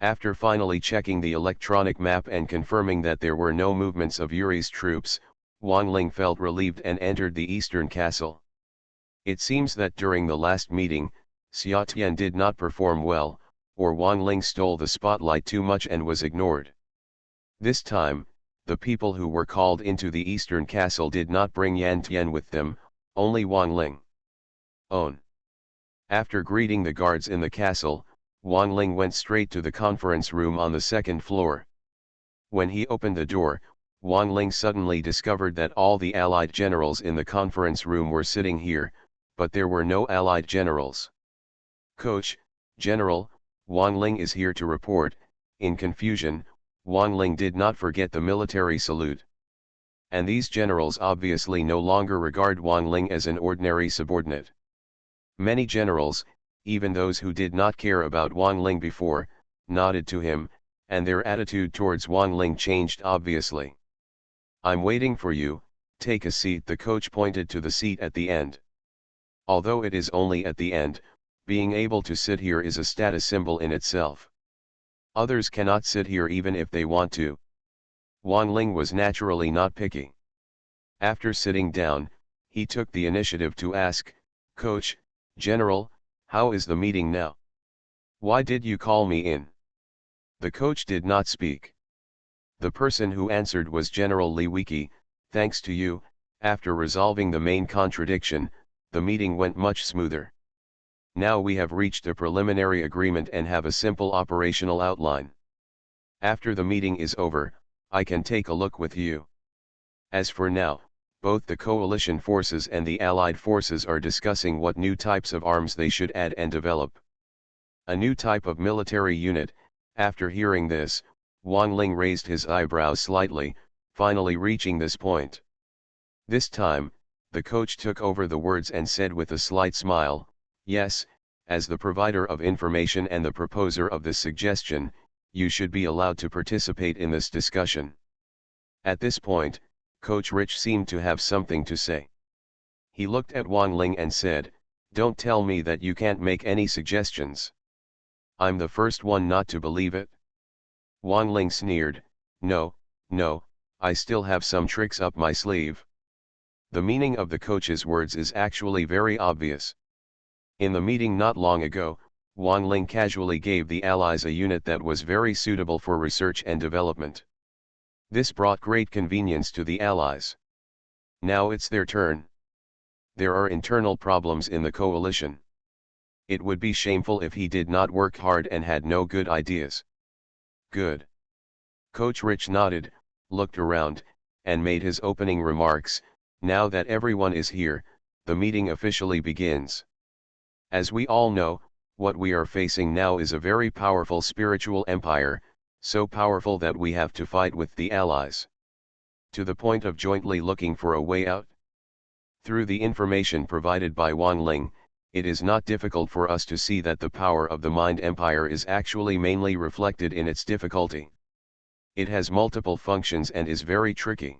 After finally checking the electronic map and confirming that there were no movements of Yuri's troops, Wang Ling felt relieved and entered the eastern castle. It seems that during the last meeting, Xia Tian did not perform well, or Wang Ling stole the spotlight too much and was ignored. This time, the people who were called into the eastern castle did not bring Yan Tian with them, only Wang Ling. Own. After greeting the guards in the castle, Wang Ling went straight to the conference room on the 2nd floor. When he opened the door, Wang Ling suddenly discovered that all the allied generals in the conference room were sitting here, but there were no allied generals. "Coach, General, Wang Ling is here to report." In confusion, Wang Ling did not forget the military salute. And these generals obviously no longer regard Wang Ling as an ordinary subordinate. Many generals, even those who did not care about Wang Ling before, nodded to him, and their attitude towards Wang Ling changed obviously. "I'm waiting for you, take a seat." The coach pointed to the seat at the end. Although it is only at the end, being able to sit here is a status symbol in itself. Others cannot sit here even if they want to. Wang Ling was naturally not picky. After sitting down, he took the initiative to ask, "Coach, General, how is the meeting now? Why did you call me in?" The coach did not speak. The person who answered was General Li Wiki. "Thanks to you, after resolving the main contradiction, the meeting went much smoother. Now we have reached a preliminary agreement and have a simple operational outline. After the meeting is over, I can take a look with you. As for now, both the coalition forces and the allied forces are discussing what new types of arms they should add and develop. A new type of military unit." After hearing this, Wang Ling raised his eyebrows slightly, finally reaching this point. This time, the coach took over the words and said with a slight smile, "Yes, as the provider of information and the proposer of this suggestion, you should be allowed to participate in this discussion." At this point, Coach Rich seemed to have something to say. He looked at Wang Ling and said, "Don't tell me that you can't make any suggestions. I'm the first one not to believe it." Wang Ling sneered, No, I still have some tricks up my sleeve." The meaning of the coach's words is actually very obvious. In the meeting not long ago, Wang Ling casually gave the Allies a unit that was very suitable for research and development. This brought great convenience to the Allies. Now it's their turn. There are internal problems in the coalition. It would be shameful if he did not work hard and had no good ideas. Good. PoortoRich nodded, looked around, and made his opening remarks. Now that everyone is here, the meeting officially begins. As we all know, what we are facing now is a very powerful spiritual empire, so powerful that we have to fight with the Allies. To the point of jointly looking for a way out. Through the information provided by Wang Ling, it is not difficult for us to see that the power of the Mind Empire is actually mainly reflected in its difficulty. It has multiple functions and is very tricky.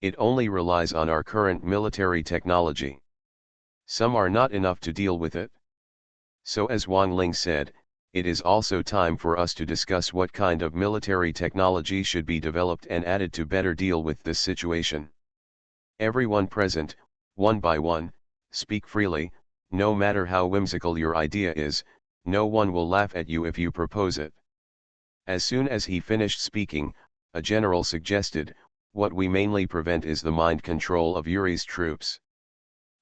It only relies on our current military technology. Some are not enough to deal with it. So as Wang Ling said, it is also time for us to discuss what kind of military technology should be developed and added to better deal with this situation. Everyone present, one by one, speak freely, no matter how whimsical your idea is, no one will laugh at you if you propose it. As soon as he finished speaking, a general suggested, what we mainly prevent is the mind control of Yuri's troops.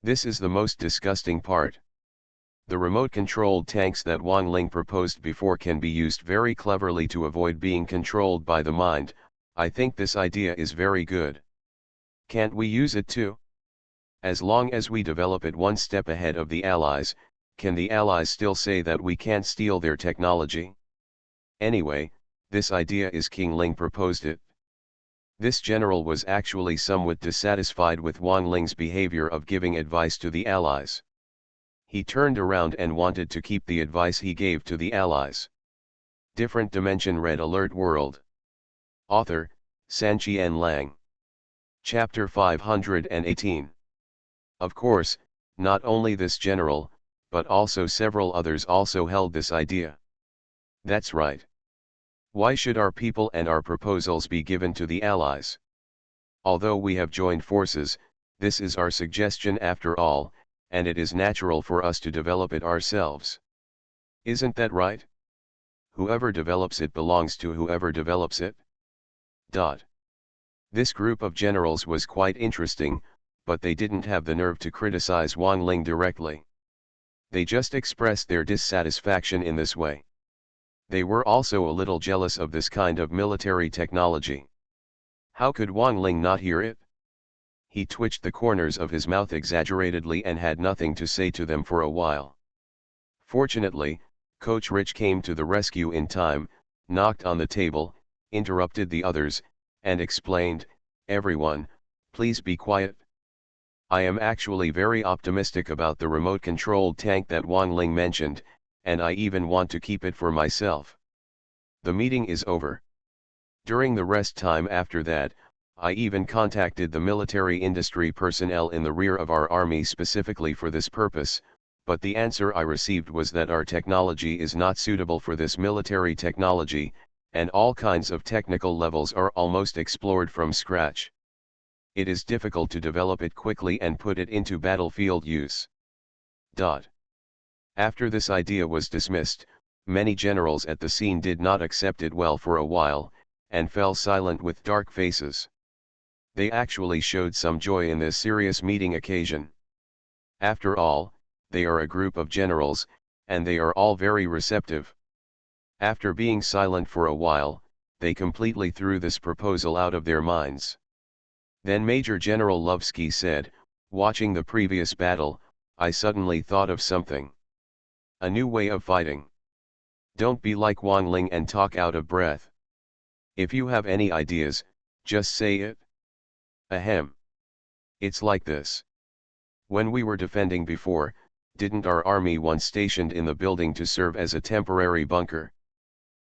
This is the most disgusting part. The remote-controlled tanks that Wang Ling proposed before can be used very cleverly to avoid being controlled by the mind. I think this idea is very good. Can't we use it too? As long as we develop it one step ahead of the Allies, can the Allies still say that we can't steal their technology? Anyway, this idea is King Ling proposed it. This general was actually somewhat dissatisfied with Wang Ling's behavior of giving advice to the Allies. He turned around and wanted to keep the advice he gave to the Allies. Different Dimension Red Alert World. Author, Sanqian Lang. Chapter 518. Of course, not only this general, but also several others also held this idea. That's right. Why should our people and our proposals be given to the Allies? Although we have joined forces, this is our suggestion after all, and it is natural for us to develop it ourselves. Isn't that right? Whoever develops it belongs to whoever develops it. This group of generals was quite interesting, but they didn't have the nerve to criticize Wang Ling directly. They just expressed their dissatisfaction in this way. They were also a little jealous of this kind of military technology. How could Wang Ling not hear it? He twitched the corners of his mouth exaggeratedly and had nothing to say to them for a while. Fortunately, PoortoRich came to the rescue in time, knocked on the table, interrupted the others, and explained, "Everyone, please be quiet. I am actually very optimistic about the remote-controlled tank that Wang Ling mentioned, and I even want to keep it for myself." The meeting is over. During the rest time after that, I even contacted the military industry personnel in the rear of our army specifically for this purpose, but the answer I received was that our technology is not suitable for this military technology, and all kinds of technical levels are almost explored from scratch. It is difficult to develop it quickly and put it into battlefield use. After this idea was dismissed, many generals at the scene did not accept it well for a while, and fell silent with dark faces. They actually showed some joy in this serious meeting occasion. After all, they are a group of generals, and they are all very receptive. After being silent for a while, they completely threw this proposal out of their minds. Then Major General Lovsky said, "Watching the previous battle, I suddenly thought of something. A new way of fighting. Don't be like Wang Ling and talk out of breath. If you have any ideas, just say it. Ahem. It's like this. When we were defending before, didn't our army once stationed in the building to serve as a temporary bunker?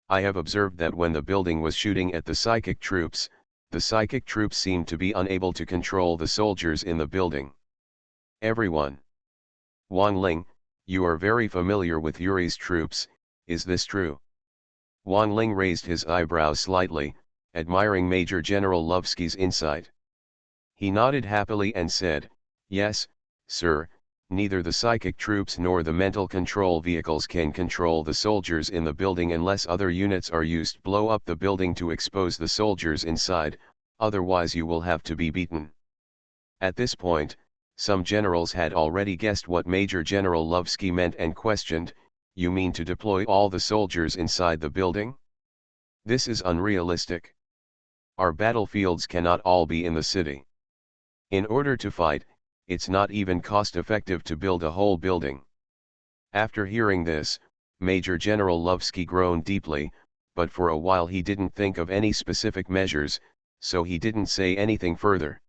I have observed that when the building was shooting at the psychic troops, the psychic troops seemed to be unable to control the soldiers in the building. Everyone. Wang Ling, you are very familiar with Yuri's troops, is this true?" Wang Ling raised his eyebrows slightly, admiring Major General Lovsky's insight. He nodded happily and said, "Yes, sir, neither the psychic troops nor the mental control vehicles can control the soldiers in the building unless other units are used to blow up the building to expose the soldiers inside, otherwise you will have to be beaten." At this point, some generals had already guessed what Major General Lovsky meant and questioned, "You mean to deploy all the soldiers inside the building? This is unrealistic. Our battlefields cannot all be in the city. In order to fight, it's not even cost-effective to build a whole building." After hearing this, Major General Lovsky groaned deeply, but for a while he didn't think of any specific measures, so he didn't say anything further.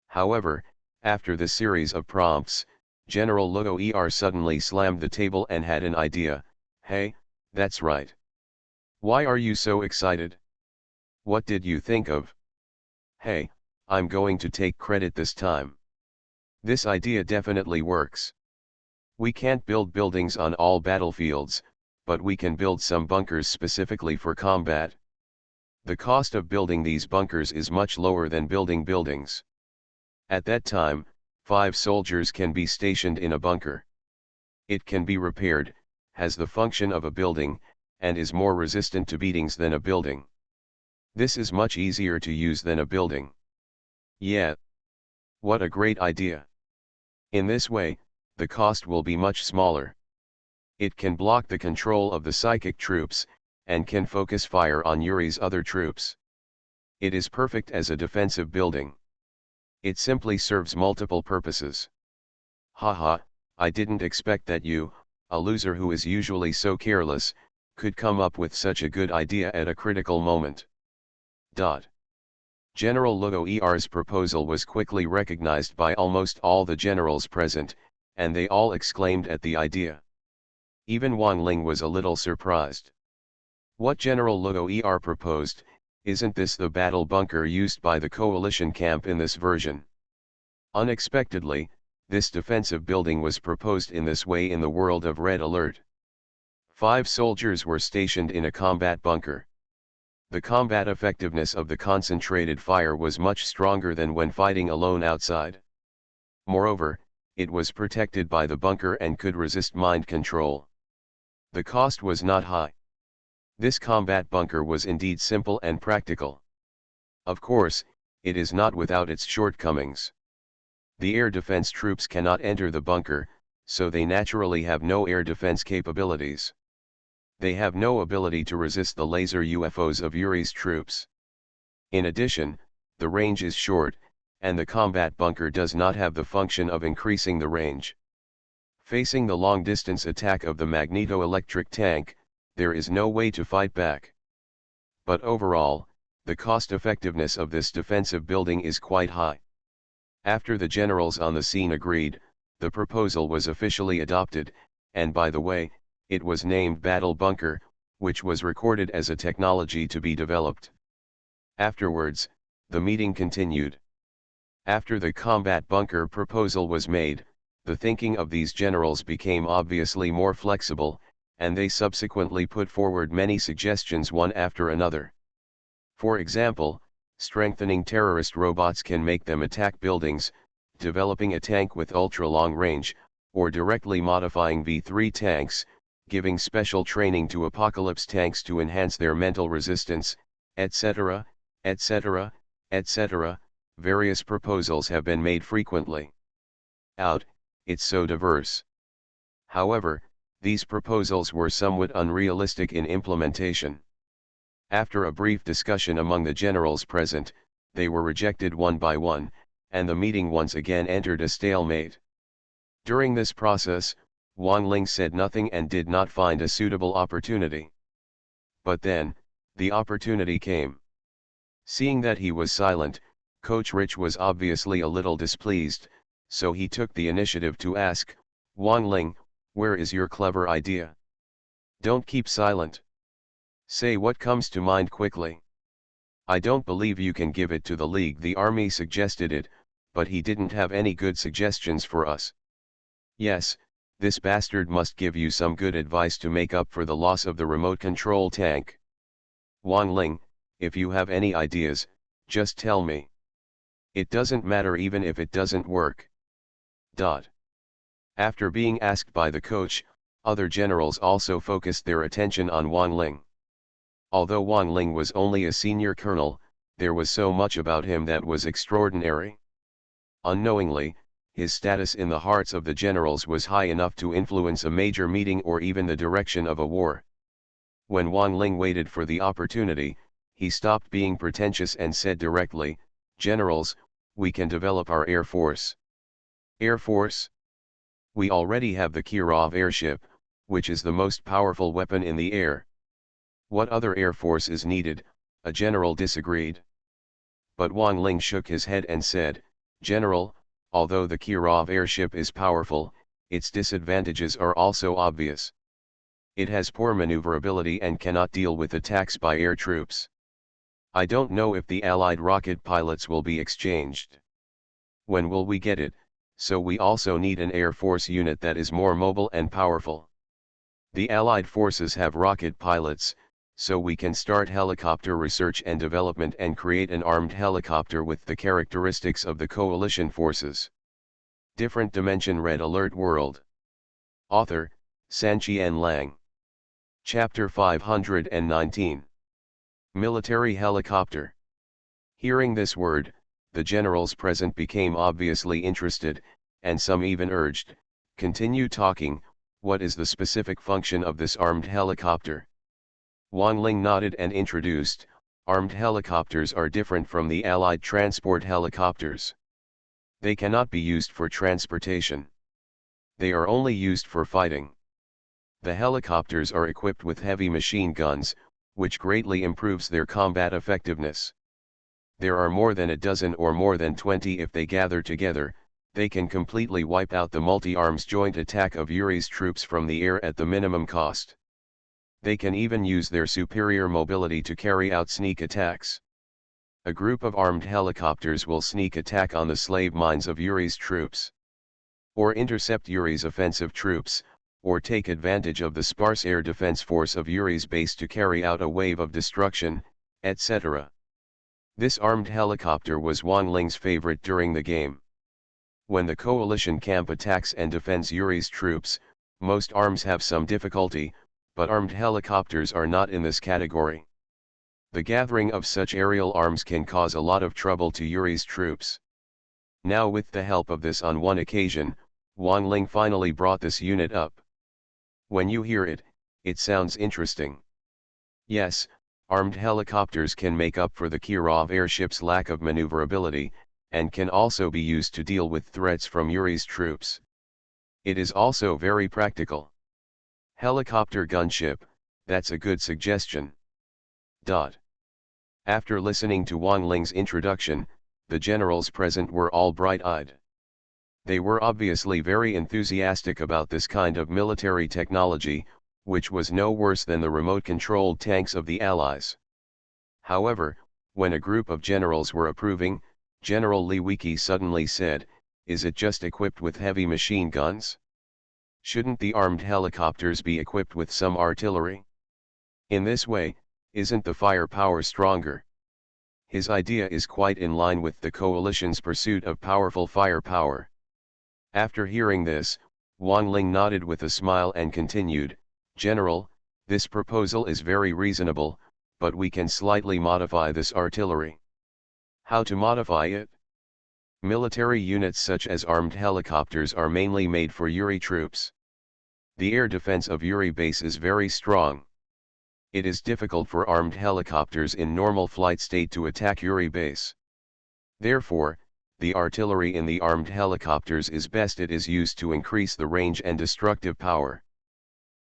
However, after the series of prompts, General Lugo suddenly slammed the table and had an idea. "Hey, that's right. Why are you so excited? What did you think of? Hey, I'm going to take credit this time. This idea definitely works. We can't build buildings on all battlefields, but we can build some bunkers specifically for combat. The cost of building these bunkers is much lower than building buildings. At that time, 5 soldiers can be stationed in a bunker. It can be repaired, has the function of a building, and is more resistant to beatings than a building. This is much easier to use than a building. Yeah. What a great idea. In this way, the cost will be much smaller. It can block the control of the psychic troops, and can focus fire on Yuri's other troops. It is perfect as a defensive building. It simply serves multiple purposes. Haha, I didn't expect that you, a loser who is usually so careless, could come up with such a good idea at a critical moment. General Lugo's proposal was quickly recognized by almost all the generals present, and they all exclaimed at the idea. Even Wang Ling was a little surprised. What General Lugo proposed, isn't this the battle bunker used by the coalition camp in this version? Unexpectedly, this defensive building was proposed in this way in the world of Red Alert. 5 soldiers were stationed in a combat bunker. The combat effectiveness of the concentrated fire was much stronger than when fighting alone outside. Moreover, it was protected by the bunker and could resist mind control. The cost was not high. This combat bunker was indeed simple and practical. Of course, it is not without its shortcomings. The air defense troops cannot enter the bunker, so they naturally have no air defense capabilities. They have no ability to resist the laser UFOs of Yuri's troops. In addition, the range is short, and the combat bunker does not have the function of increasing the range. Facing the long-distance attack of the magneto-electric tank, there is no way to fight back. But overall, the cost-effectiveness of this defensive building is quite high. After the generals on the scene agreed, the proposal was officially adopted, and by the way, it was named Battle Bunker, which was recorded as a technology to be developed. Afterwards, the meeting continued. After the combat bunker proposal was made, the thinking of these generals became obviously more flexible, and they subsequently put forward many suggestions one after another. For example, strengthening terrorist robots can make them attack buildings, developing a tank with ultra-long range, or directly modifying V3 tanks, giving special training to apocalypse tanks to enhance their mental resistance, etc., etc., etc. Various proposals have been made frequently. It's so diverse. However, these proposals were somewhat unrealistic in implementation. After a brief discussion among the generals present, they were rejected one by one, and the meeting once again entered a stalemate. During this process, Wang Ling said nothing and did not find a suitable opportunity. But then, the opportunity came. Seeing that he was silent, PoortoRich was obviously a little displeased, so he took the initiative to ask, "Wang Ling, where is your clever idea? Don't keep silent. Say what comes to mind quickly. I don't believe you can give it to the League. The army suggested it, but he didn't have any good suggestions for us. Yes, this bastard must give you some good advice to make up for the loss of the remote control tank. Wang Ling, if you have any ideas, just tell me. It doesn't matter even if it doesn't work. After being asked by the coach, other generals also focused their attention on Wang Ling. Although Wang Ling was only a senior colonel, there was so much about him that was extraordinary. Unknowingly, his status in the hearts of the generals was high enough to influence a major meeting or even the direction of a war. When Wang Ling waited for the opportunity, he stopped being pretentious and said directly, "Generals, we can develop our air force." Air force? We already have the Kirov airship, which is the most powerful weapon in the air. What other air force is needed? A general disagreed. But Wang Ling shook his head and said, "General, although the Kirov airship is powerful, its disadvantages are also obvious. It has poor maneuverability and cannot deal with attacks by air troops. I don't know if the Allied rocket pilots will be exchanged. When will we get it? So we also need an air force unit that is more mobile and powerful. The Allied forces have rocket pilots, so we can start helicopter research and development and create an armed helicopter with the characteristics of the coalition forces." Different Dimension Red Alert World. Author, Sanqian Lang. Chapter 519. Military Helicopter. Hearing this word, the generals present became obviously interested, and some even urged, "Continue talking, what is the specific function of this armed helicopter?" Wang Ling nodded and introduced, "Armed helicopters are different from the Allied transport helicopters. They cannot be used for transportation. They are only used for fighting. The helicopters are equipped with heavy machine guns, which greatly improves their combat effectiveness. There are more than a dozen or more than 20 if they gather together. They can completely wipe out the multi-arms joint attack of Yuri's troops from the air at the minimum cost. They can even use their superior mobility to carry out sneak attacks. A group of armed helicopters will sneak attack on the slave mines of Yuri's troops, or intercept Yuri's offensive troops, or take advantage of the sparse air defense force of Yuri's base to carry out a wave of destruction, etc. This armed helicopter was Wang Ling's favorite during the game. When the coalition camp attacks and defends Yuri's troops, most arms have some difficulty, but armed helicopters are not in this category. The gathering of such aerial arms can cause a lot of trouble to Yuri's troops. Now, with the help of this, on one occasion, Wang Ling finally brought this unit up. When you hear it, it sounds interesting. Yes, armed helicopters can make up for the Kirov airship's lack of maneuverability, and can also be used to deal with threats from Yuri's troops. It is also very practical. Helicopter gunship, that's a good suggestion. After listening to Wang Ling's introduction, the generals present were all bright-eyed. They were obviously very enthusiastic about this kind of military technology, which was no worse than the remote-controlled tanks of the Allies. However, when a group of generals were approving, General Li Wiki suddenly said, "Is it just equipped with heavy machine guns? Shouldn't the armed helicopters be equipped with some artillery? In this way, isn't the firepower stronger?" His idea is quite in line with the coalition's pursuit of powerful firepower. After hearing this, Wang Ling nodded with a smile and continued, "General, this proposal is very reasonable, but we can slightly modify this artillery." How to modify it? Military units such as armed helicopters are mainly made for Yuri troops. The air defense of Yuri base is very strong. It is difficult for armed helicopters in normal flight state to attack Yuri base. Therefore, the artillery in the armed helicopters is best. It is used to increase the range and destructive power.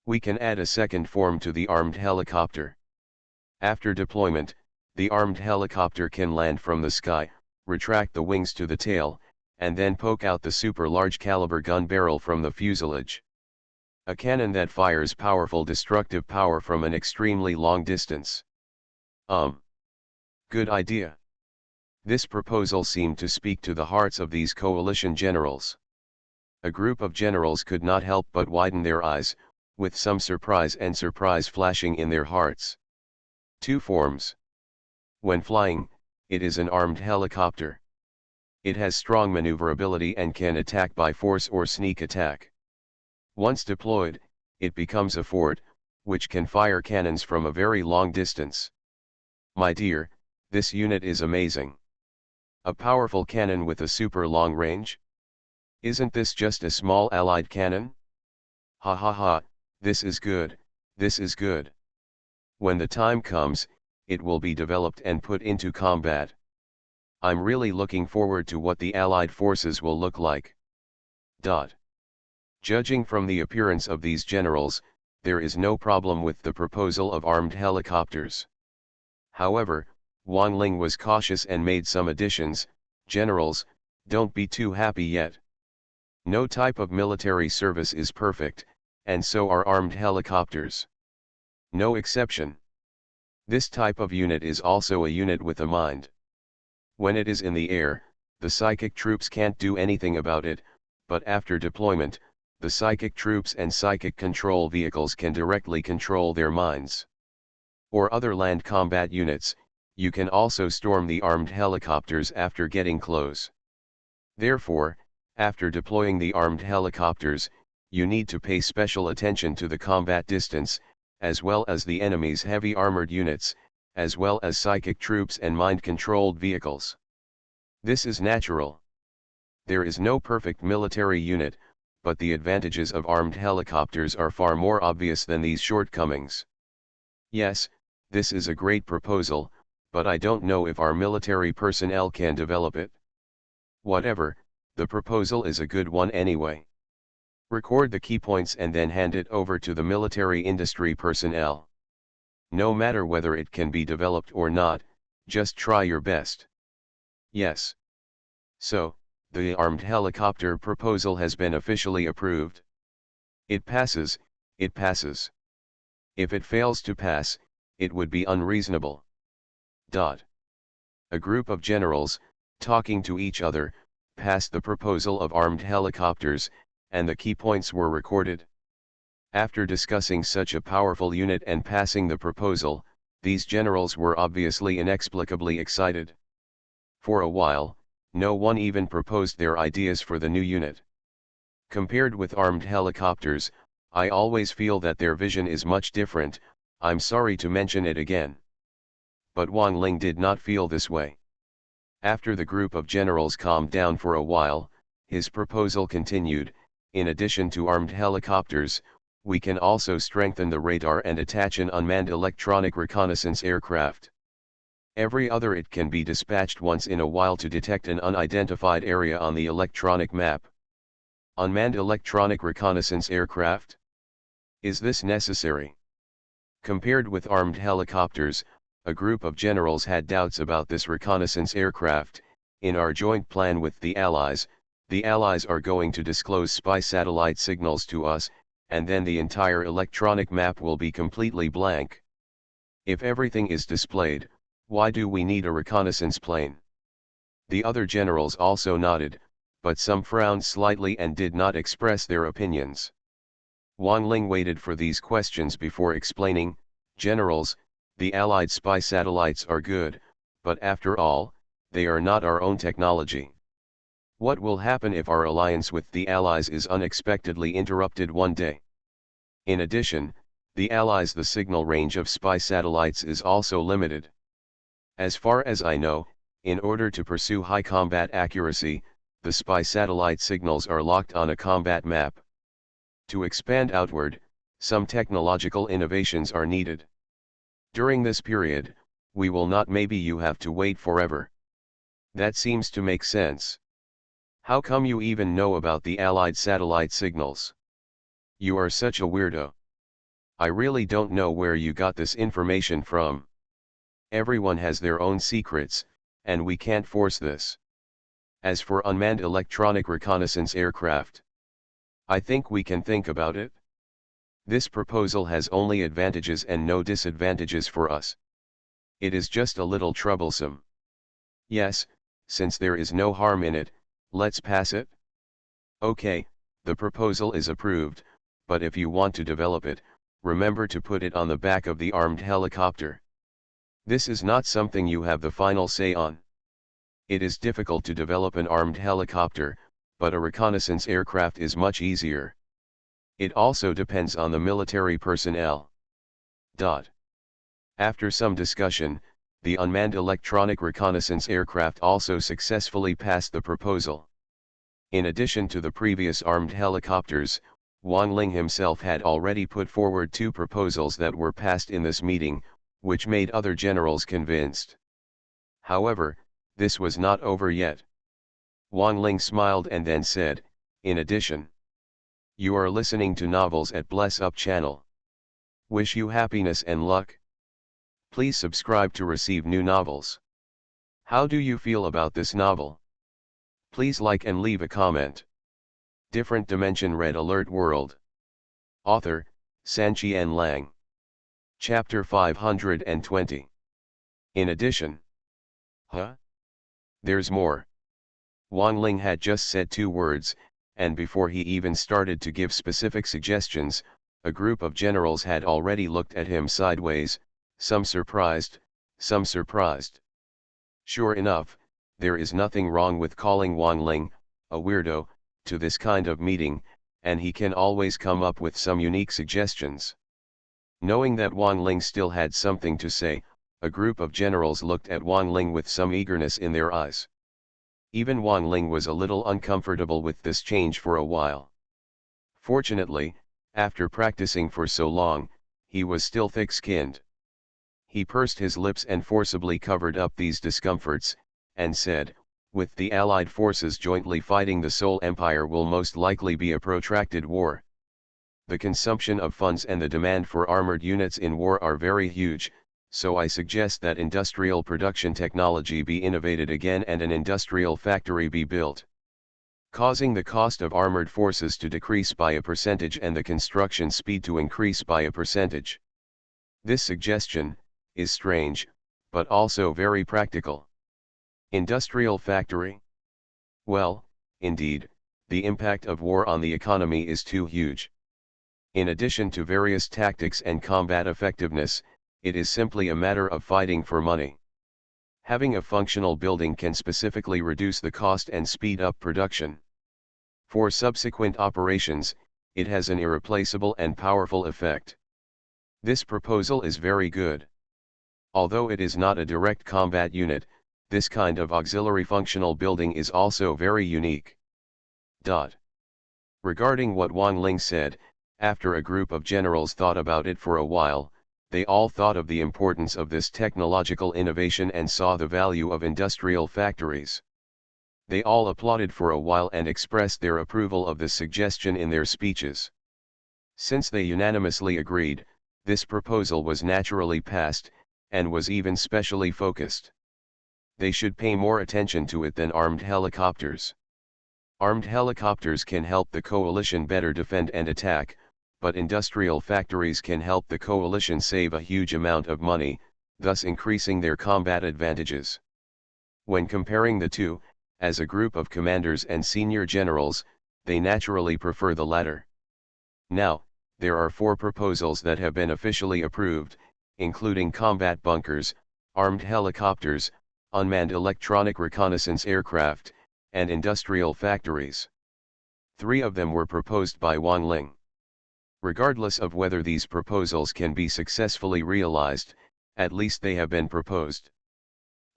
We can add a second form to the armed helicopter. After deployment, the armed helicopter can land from the sky, retract the wings to the tail, and then poke out the super large caliber gun barrel from the fuselage. A cannon that fires powerful destructive power from an extremely long distance. Good idea. This proposal seemed to speak to the hearts of these coalition generals. A group of generals could not help but widen their eyes, with some surprise flashing in their hearts. Two forms. When flying, it is an armed helicopter. It has strong maneuverability and can attack by force or sneak attack. Once deployed, it becomes a fort, which can fire cannons from a very long distance. My dear, this unit is amazing. A powerful cannon with a super long range? Isn't this just a small allied cannon? Ha ha ha, this is good, this is good. When the time comes, it will be developed and put into combat. I'm really looking forward to what the Allied forces will look like. Judging from the appearance of these generals, there is no problem with the proposal of armed helicopters. However, Wang Ling was cautious and made some additions. Generals, don't be too happy yet. No type of military service is perfect, and so are armed helicopters. No exception. This type of unit is also a unit with a mind. When it is in the air, the psychic troops can't do anything about it, but after deployment, the psychic troops and psychic control vehicles can directly control their minds. Or other land combat units, you can also storm the armed helicopters after getting close. Therefore, after deploying the armed helicopters, you need to pay special attention to the combat distance, as well as the enemy's heavy armored units, as well as psychic troops and mind-controlled vehicles. This is natural. There is no perfect military unit, but the advantages of armed helicopters are far more obvious than these shortcomings. Yes, this is a great proposal, but I don't know if our military personnel can develop it. Whatever, the proposal is a good one anyway. Record the key points and then hand it over to the military industry personnel. No matter whether it can be developed or not, just try your best. Yes. So, the armed helicopter proposal has been officially approved. It passes, it passes. If it fails to pass, it would be unreasonable. A group of generals, talking to each other, passed the proposal of armed helicopters, and the key points were recorded. After discussing such a powerful unit and passing the proposal, these generals were obviously inexplicably excited. For a while, no one even proposed their ideas for the new unit. Compared with armed helicopters, I always feel that their vision is much different. I'm sorry to mention it again. But Wang Ling did not feel this way. After the group of generals calmed down for a while, his proposal continued. In addition to armed helicopters, we can also strengthen the radar and attach an unmanned electronic reconnaissance aircraft. Every other it can be dispatched once in a while to detect an unidentified area on the electronic map. Unmanned electronic reconnaissance aircraft? Is this necessary? Compared with armed helicopters, a group of generals had doubts about this reconnaissance aircraft. In our joint plan with the Allies are going to disclose spy satellite signals to us, and then the entire electronic map will be completely blank. If everything is displayed, why do we need a reconnaissance plane? The other generals also nodded, but some frowned slightly and did not express their opinions. Wang Ling waited for these questions before explaining. Generals, the Allied spy satellites are good, but after all, they are not our own technology. What will happen if our alliance with the Allies is unexpectedly interrupted one day? In addition, the signal range of spy satellites is also limited. As far as I know, in order to pursue high combat accuracy, the spy satellite signals are locked on a combat map. To expand outward, some technological innovations are needed. During this period, we will not. Maybe you have to wait forever. That seems to make sense. How come you even know about the Allied satellite signals? You are such a weirdo. I really don't know where you got this information from. Everyone has their own secrets, and we can't force this. As for unmanned electronic reconnaissance aircraft, I think we can think about it. This proposal has only advantages and no disadvantages for us. It is just a little troublesome. Yes, since there is no harm in it, let's pass it. Okay, the proposal is approved, but if you want to develop it, remember to put it on the back of the armed helicopter. This is not something you have the final say on. It is difficult to develop an armed helicopter, but a reconnaissance aircraft is much easier. It also depends on the military personnel. After some discussion, the unmanned electronic reconnaissance aircraft also successfully passed the proposal. In addition to the previous armed helicopters, Wang Ling himself had already put forward 2 proposals that were passed in this meeting, which made other generals convinced. However, this was not over yet. Wang Ling smiled and then said, "In addition, you are listening to novels at Bless Up channel. Wish you happiness and luck. Please subscribe to receive new novels. How do you feel about this novel? Please like and leave a comment." Different Dimension Red Alert World. Author, Sanqian Lang. Chapter 520. In addition. Huh? There's more. Wang Ling had just said 2 words, and before he even started to give specific suggestions, a group of generals had already looked at him sideways, some surprised, some surprised. Sure enough, there is nothing wrong with calling Wang Ling a weirdo to this kind of meeting, and he can always come up with some unique suggestions. Knowing that Wang Ling still had something to say, a group of generals looked at Wang Ling with some eagerness in their eyes. Even Wang Ling was a little uncomfortable with this change for a while. Fortunately, after practicing for so long, he was still thick-skinned. He pursed his lips and forcibly covered up these discomforts, and said, "With the Allied forces jointly fighting the Seoul Empire will most likely be a protracted war. The consumption of funds and the demand for armored units in war are very huge, so I suggest that industrial production technology be innovated again and an industrial factory be built, causing the cost of armored forces to decrease by a percentage and the construction speed to increase by a percentage. This suggestion is strange, but also very practical. Industrial factory? Well, indeed, the impact of war on the economy is too huge. In addition to various tactics and combat effectiveness, it is simply a matter of fighting for money. Having a functional building can specifically reduce the cost and speed up production. For subsequent operations, it has an irreplaceable and powerful effect. This proposal is very good. Although it is not a direct combat unit, this kind of auxiliary functional building is also very unique. Regarding what Wang Ling said, after a group of generals thought about it for a while, they all thought of the importance of this technological innovation and saw the value of industrial factories. They all applauded for a while and expressed their approval of the suggestion in their speeches. Since they unanimously agreed, this proposal was naturally passed, and was even specially focused. They should pay more attention to it than armed helicopters. Armed helicopters can help the coalition better defend and attack, but industrial factories can help the coalition save a huge amount of money, thus increasing their combat advantages. When comparing the two, as a group of commanders and senior generals, they naturally prefer the latter. Now, there are 4 proposals that have been officially approved, including combat bunkers, armed helicopters, unmanned electronic reconnaissance aircraft, and industrial factories. 3 of them were proposed by Wang Ling. Regardless of whether these proposals can be successfully realized, at least they have been proposed.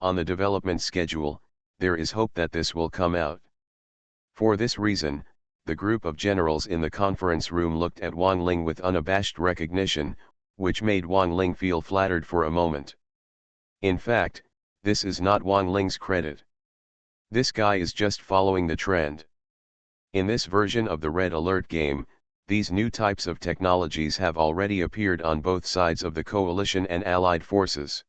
On the development schedule, there is hope that this will come out. For this reason, the group of generals in the conference room looked at Wang Ling with unabashed recognition, which made Wang Ling feel flattered for a moment. In fact, this is not Wang Ling's credit. This guy is just following the trend. In this version of the Red Alert game, these new types of technologies have already appeared on both sides of the coalition and allied forces.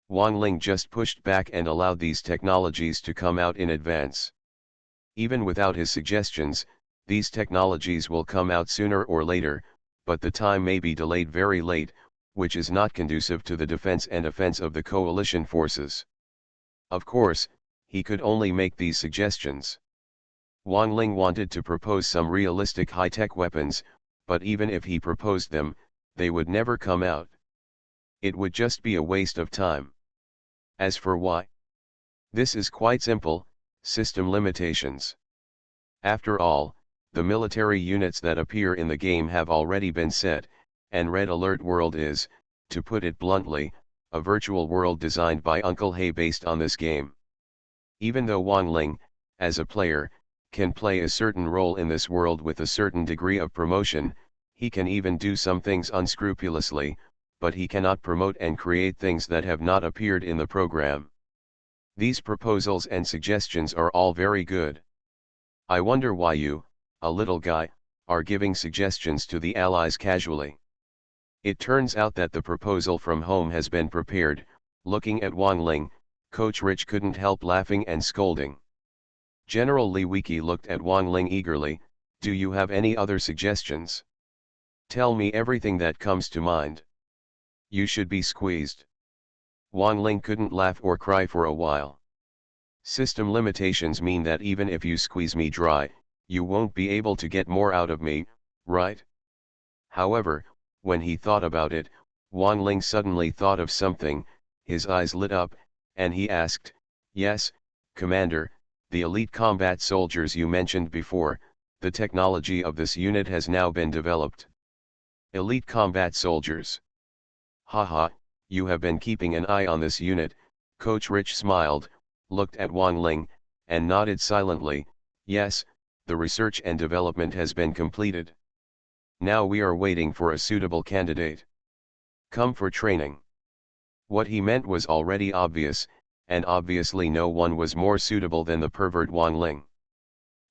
Wang Ling just pushed back and allowed these technologies to come out in advance. Even without his suggestions, these technologies will come out sooner or later, but the time may be delayed very late, which is not conducive to the defense and offense of the coalition forces. Of course, he could only make these suggestions. Wang Ling wanted to propose some realistic high-tech weapons, but even if he proposed them, they would never come out. It would just be a waste of time. As for why This is quite simple: system limitations. After all, the military units that appear in the game have already been set, and Red Alert World is, to put it bluntly, a virtual world designed by Uncle Hay based on this game. Even though Wang Ling, as a player, can play a certain role in this world with a certain degree of promotion, he can even do some things unscrupulously, but he cannot promote and create things that have not appeared in the program. These proposals and suggestions are all very good. I wonder why you, a little guy, are giving suggestions to the allies casually. It turns out that the proposal from home has been prepared. Looking at Wang Ling, PoortoRich couldn't help laughing and scolding. General Li Wiki looked at Wang Ling eagerly. Do you have any other suggestions? Tell me everything that comes to mind. You should be squeezed. Wang Ling couldn't laugh or cry for a while. System limitations mean that even if you squeeze me dry, you won't be able to get more out of me, right? However, when he thought about it, Wang Ling suddenly thought of something. His eyes lit up, and he asked, "Yes, Commander, the elite combat soldiers you mentioned before, the technology of this unit has now been developed." Elite combat soldiers. Haha, you have been keeping an eye on this unit. PoortoRich smiled, looked at Wang Ling, and nodded silently. Yes, the research and development has been completed. Now we are waiting for a suitable candidate. Come for training. What he meant was already obvious, and obviously no one was more suitable than the pervert Wang Ling.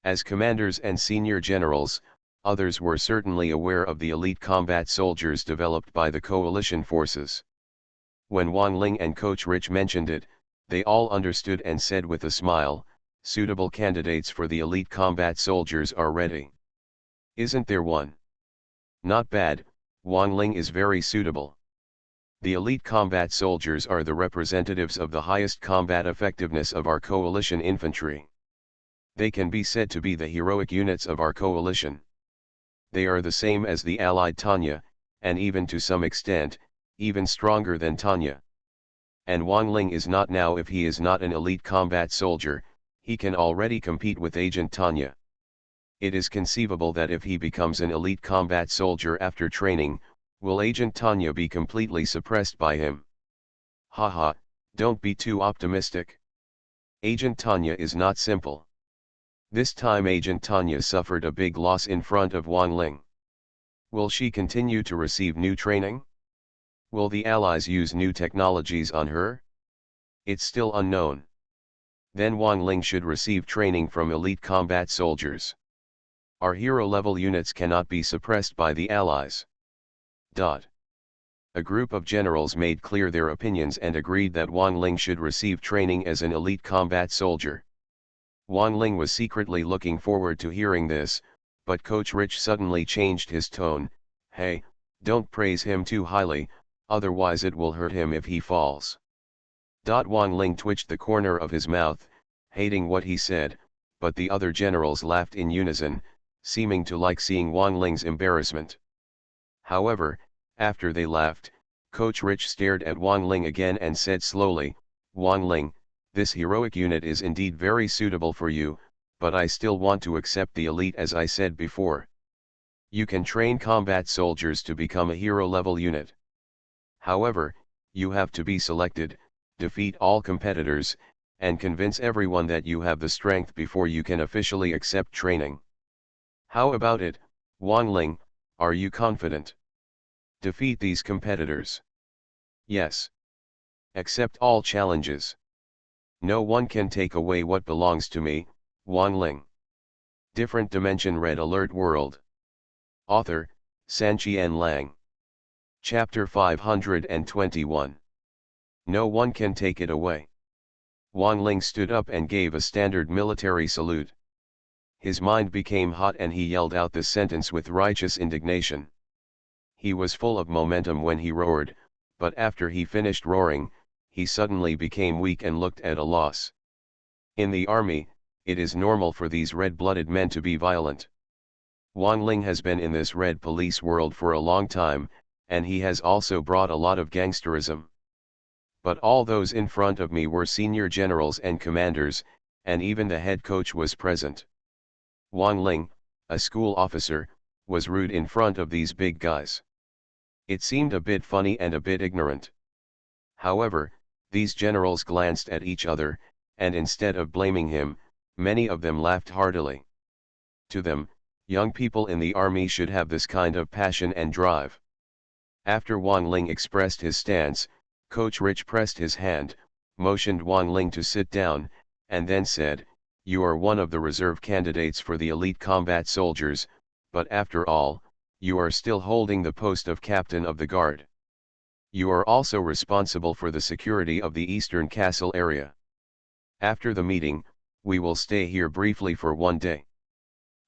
As commanders and senior generals, others were certainly aware of the elite combat soldiers developed by the coalition forces. When Wang Ling and PoortoRich mentioned it, they all understood and said with a smile, "Suitable candidates for the elite combat soldiers are ready. Isn't there one?" "Not bad, Wang Ling is very suitable. The elite combat soldiers are the representatives of the highest combat effectiveness of our coalition infantry. They can be said to be the heroic units of our coalition. They are the same as the allied Tanya, and even to some extent, even stronger than Tanya. And Wang Ling is not now. If he is not an elite combat soldier, he can already compete with Agent Tanya. It is conceivable that if he becomes an elite combat soldier after training, will Agent Tanya be completely suppressed by him? Haha, don't be too optimistic. Agent Tanya is not simple. This time Agent Tanya suffered a big loss in front of Wang Ling. Will she continue to receive new training? Will the allies use new technologies on her? It's still unknown. Then Wang Ling should receive training from elite combat soldiers. Our hero-level units cannot be suppressed by the allies. A group of generals made clear their opinions and agreed that Wang Ling should receive training as an elite combat soldier. Wang Ling was secretly looking forward to hearing this, but PoortoRich suddenly changed his tone. "Hey, don't praise him too highly, otherwise it will hurt him if he falls." Wang Ling twitched the corner of his mouth, hating what he said, but the other generals laughed in unison, seeming to like seeing Wang Ling's embarrassment. However, after they laughed, PoortoRich stared at Wang Ling again and said slowly, "Wang Ling, this heroic unit is indeed very suitable for you, but I still want to accept the elite as I said before. You can train combat soldiers to become a hero-level unit. However, you have to be selected, defeat all competitors, and convince everyone that you have the strength before you can officially accept training. How about it, Wang Ling, are you confident? Defeat these competitors. Yes. Accept all challenges. No one can take away what belongs to me, Wang Ling." Different Dimension Red Alert World. Author, Sanqian Lang. Chapter 521. No one can take it away. Wang Ling stood up and gave a standard military salute. His mind became hot and he yelled out this sentence with righteous indignation. He was full of momentum when he roared, but after he finished roaring, he suddenly became weak and looked at a loss. In the army, it is normal for these red-blooded men to be violent. Wang Ling has been in this red police world for a long time, and he has also brought a lot of gangsterism. but all those in front of me were senior generals and commanders, and even the head coach was present. Wang Ling, a school officer, was rude in front of these big guys. It seemed a bit funny and a bit ignorant. However, these generals glanced at each other, and instead of blaming him, many of them laughed heartily. To them, young people in the army should have this kind of passion and drive. After Wang Ling expressed his stance, PoortoRich pressed his hand, motioned Wang Ling to sit down, and then said, "You are one of the reserve candidates for the elite combat soldiers, but after all, you are still holding the post of captain of the guard. You are also responsible for the security of the Eastern Castle area. After the meeting, we will stay here briefly for 1 day.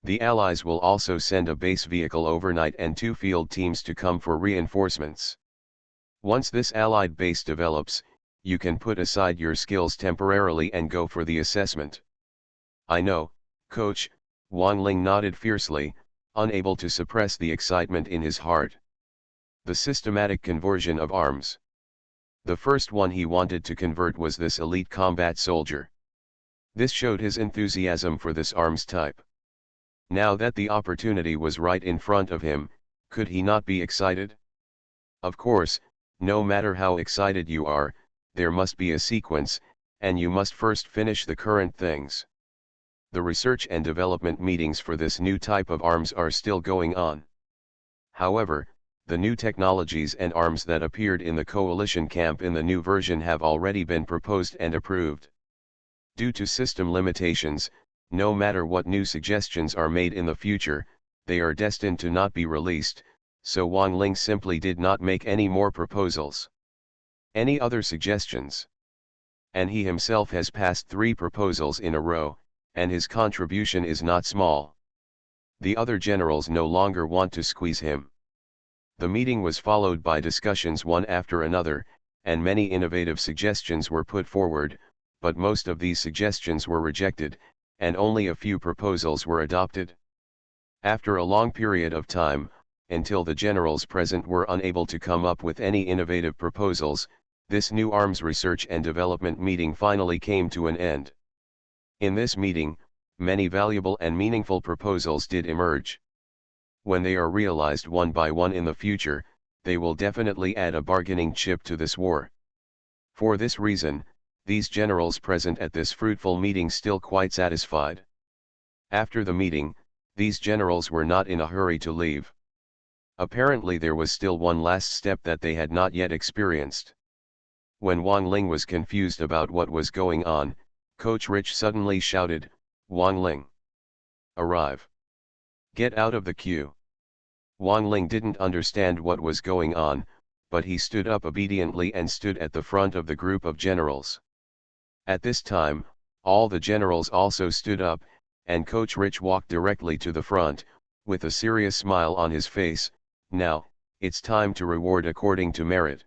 The Allies will also send a base vehicle overnight and 2 field teams to come for reinforcements. Once this Allied base develops, you can put aside your skills temporarily and go for the assessment." "I know, coach," Wang Ling nodded fiercely, unable to suppress the excitement in his heart. The systematic conversion of arms. The first one he wanted to convert was this elite combat soldier. This showed his enthusiasm for this arms type. Now that the opportunity was right in front of him, could he not be excited? Of course, no matter how excited you are, there must be a sequence, and you must first finish the current things. The research and development meetings for this new type of arms are still going on. However, the new technologies and arms that appeared in the coalition camp in the new version have already been proposed and approved. Due to system limitations, no matter what new suggestions are made in the future, they are destined to not be released, so Wang Ling simply did not make any more proposals. Any other suggestions? And he himself has passed 3 proposals in a row, and his contribution is not small. The other generals no longer want to squeeze him. The meeting was followed by discussions one after another, and many innovative suggestions were put forward, but most of these suggestions were rejected, and only a few proposals were adopted. After a long period of time, until the generals present were unable to come up with any innovative proposals, this new arms research and development meeting finally came to an end. In this meeting, many valuable and meaningful proposals did emerge. When they are realized one by one in the future, they will definitely add a bargaining chip to this war. For this reason, these generals present at this fruitful meeting still quite satisfied. After the meeting, these generals were not in a hurry to leave. Apparently there was still one last step that they had not yet experienced. When Wang Ling was confused about what was going on, PoortoRich suddenly shouted, "Wang Ling! Arrive! Get out of the queue!" Wang Ling didn't understand what was going on, but he stood up obediently and stood at the front of the group of generals. At this time, all the generals also stood up, and PoortoRich walked directly to the front, with a serious smile on his face. "Now, it's time to reward according to merit.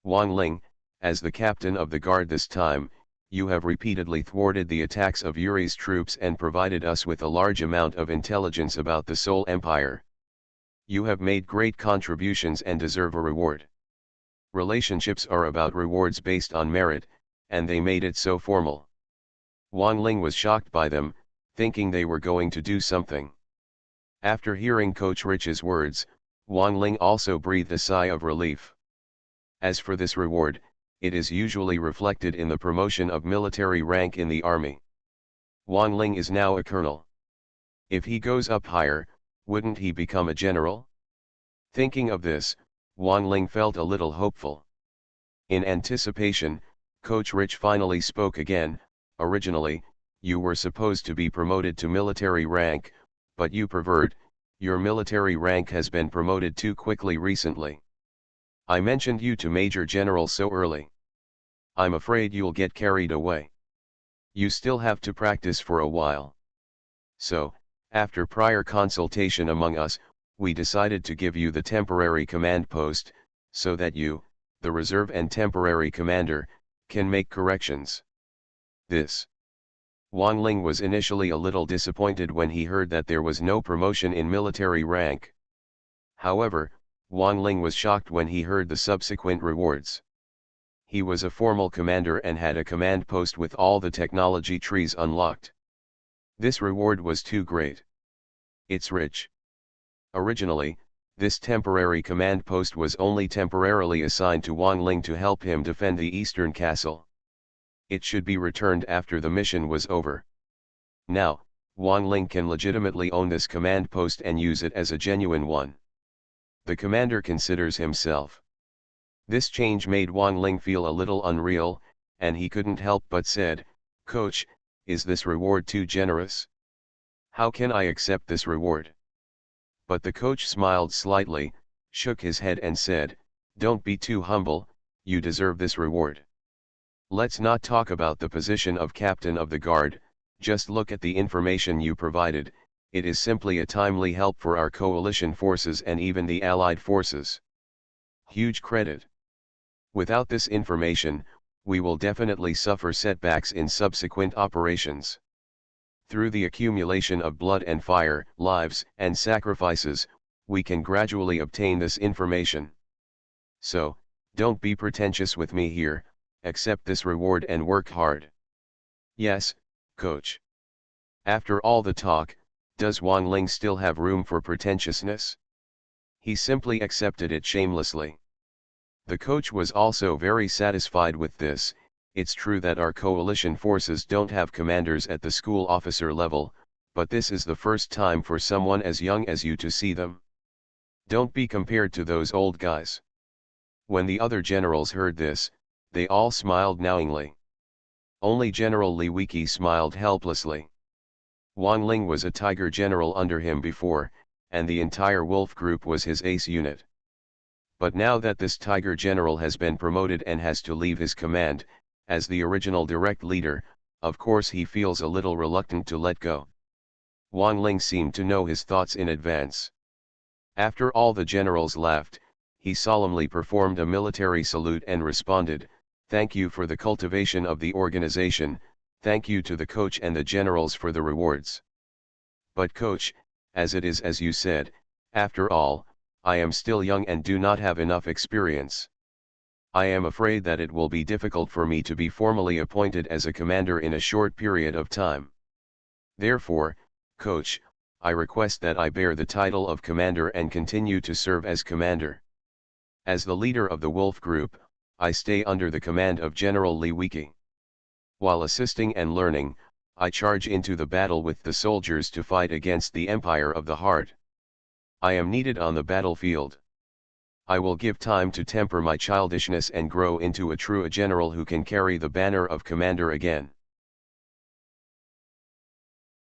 Wang Ling, as the captain of the guard this time, you have repeatedly thwarted the attacks of Yuri's troops and provided us with a large amount of intelligence about the Seoul Empire. You have made great contributions and deserve a reward. Relationships are about rewards based on merit, and they made it so formal." Wang Ling was shocked by them, thinking they were going to do something. After hearing PoortoRich's words, Wang Ling also breathed a sigh of relief. As for this reward, it is usually reflected in the promotion of military rank in the army. Wang Ling is now a colonel. If he goes up higher, wouldn't he become a general? Thinking of this, Wang Ling felt a little hopeful. In anticipation, PoortoRich finally spoke again. "Originally, you were supposed to be promoted to military rank, but you pervert, your military rank has been promoted too quickly recently. I mentioned you to Major General so early. I'm afraid you'll get carried away. You still have to practice for a while. So, after prior consultation among us, we decided to give you the temporary command post, so that you, the reserve and temporary commander, can make corrections." This. Wang Ling was initially a little disappointed when he heard that there was no promotion in military rank. However, Wang Ling was shocked when he heard the subsequent rewards. He was a formal commander and had a command post with all the technology trees unlocked. This reward was too great. It's rich. Originally, this temporary command post was only temporarily assigned to Wang Ling to help him defend the eastern castle. It should be returned after the mission was over. Now, Wang Ling can legitimately own this command post and use it as a genuine one. The commander considers himself. This change made Wang Ling feel a little unreal, and he couldn't help but said, "Coach, is this reward too generous? How can I accept this reward?" But the coach smiled slightly, shook his head and said, "Don't be too humble, you deserve this reward. Let's not talk about the position of captain of the guard, just look at the information you provided. It is simply a timely help for our coalition forces and even the allied forces. Huge credit. Without this information, we will definitely suffer setbacks in subsequent operations. Through the accumulation of blood and fire, lives, and sacrifices, we can gradually obtain this information. So, don't be pretentious with me here, accept this reward and work hard." "Yes, coach." After all the talk, does Wang Ling still have room for pretentiousness? He simply accepted it shamelessly. The coach was also very satisfied with this. It's true that our coalition forces don't have commanders at the school officer level, but this is the first time for someone as young as you to see them. Don't be compared to those old guys. When the other generals heard this, they all smiled knowingly. Only General Li Wiki smiled helplessly. Wang Ling was a tiger general under him before, and the entire wolf group was his ace unit. But now that this tiger general has been promoted and has to leave his command, as the original direct leader, of course he feels a little reluctant to let go. Wang Ling seemed to know his thoughts in advance. After all the generals left, he solemnly performed a military salute and responded, "Thank you for the cultivation of the organization, thank you to the coach and the generals for the rewards. But coach, as it is as you said, after all, I am still young and do not have enough experience. I am afraid that it will be difficult for me to be formally appointed as a commander in a short period of time. Therefore, coach, I request that I bear the title of commander and continue to serve as commander. As the leader of the Wolf Group, I stay under the command of General Li Wiki. While assisting and learning, I charge into the battle with the soldiers to fight against the Empire of the Heart. I am needed on the battlefield. I will give time to temper my childishness and grow into a true general who can carry the banner of commander again."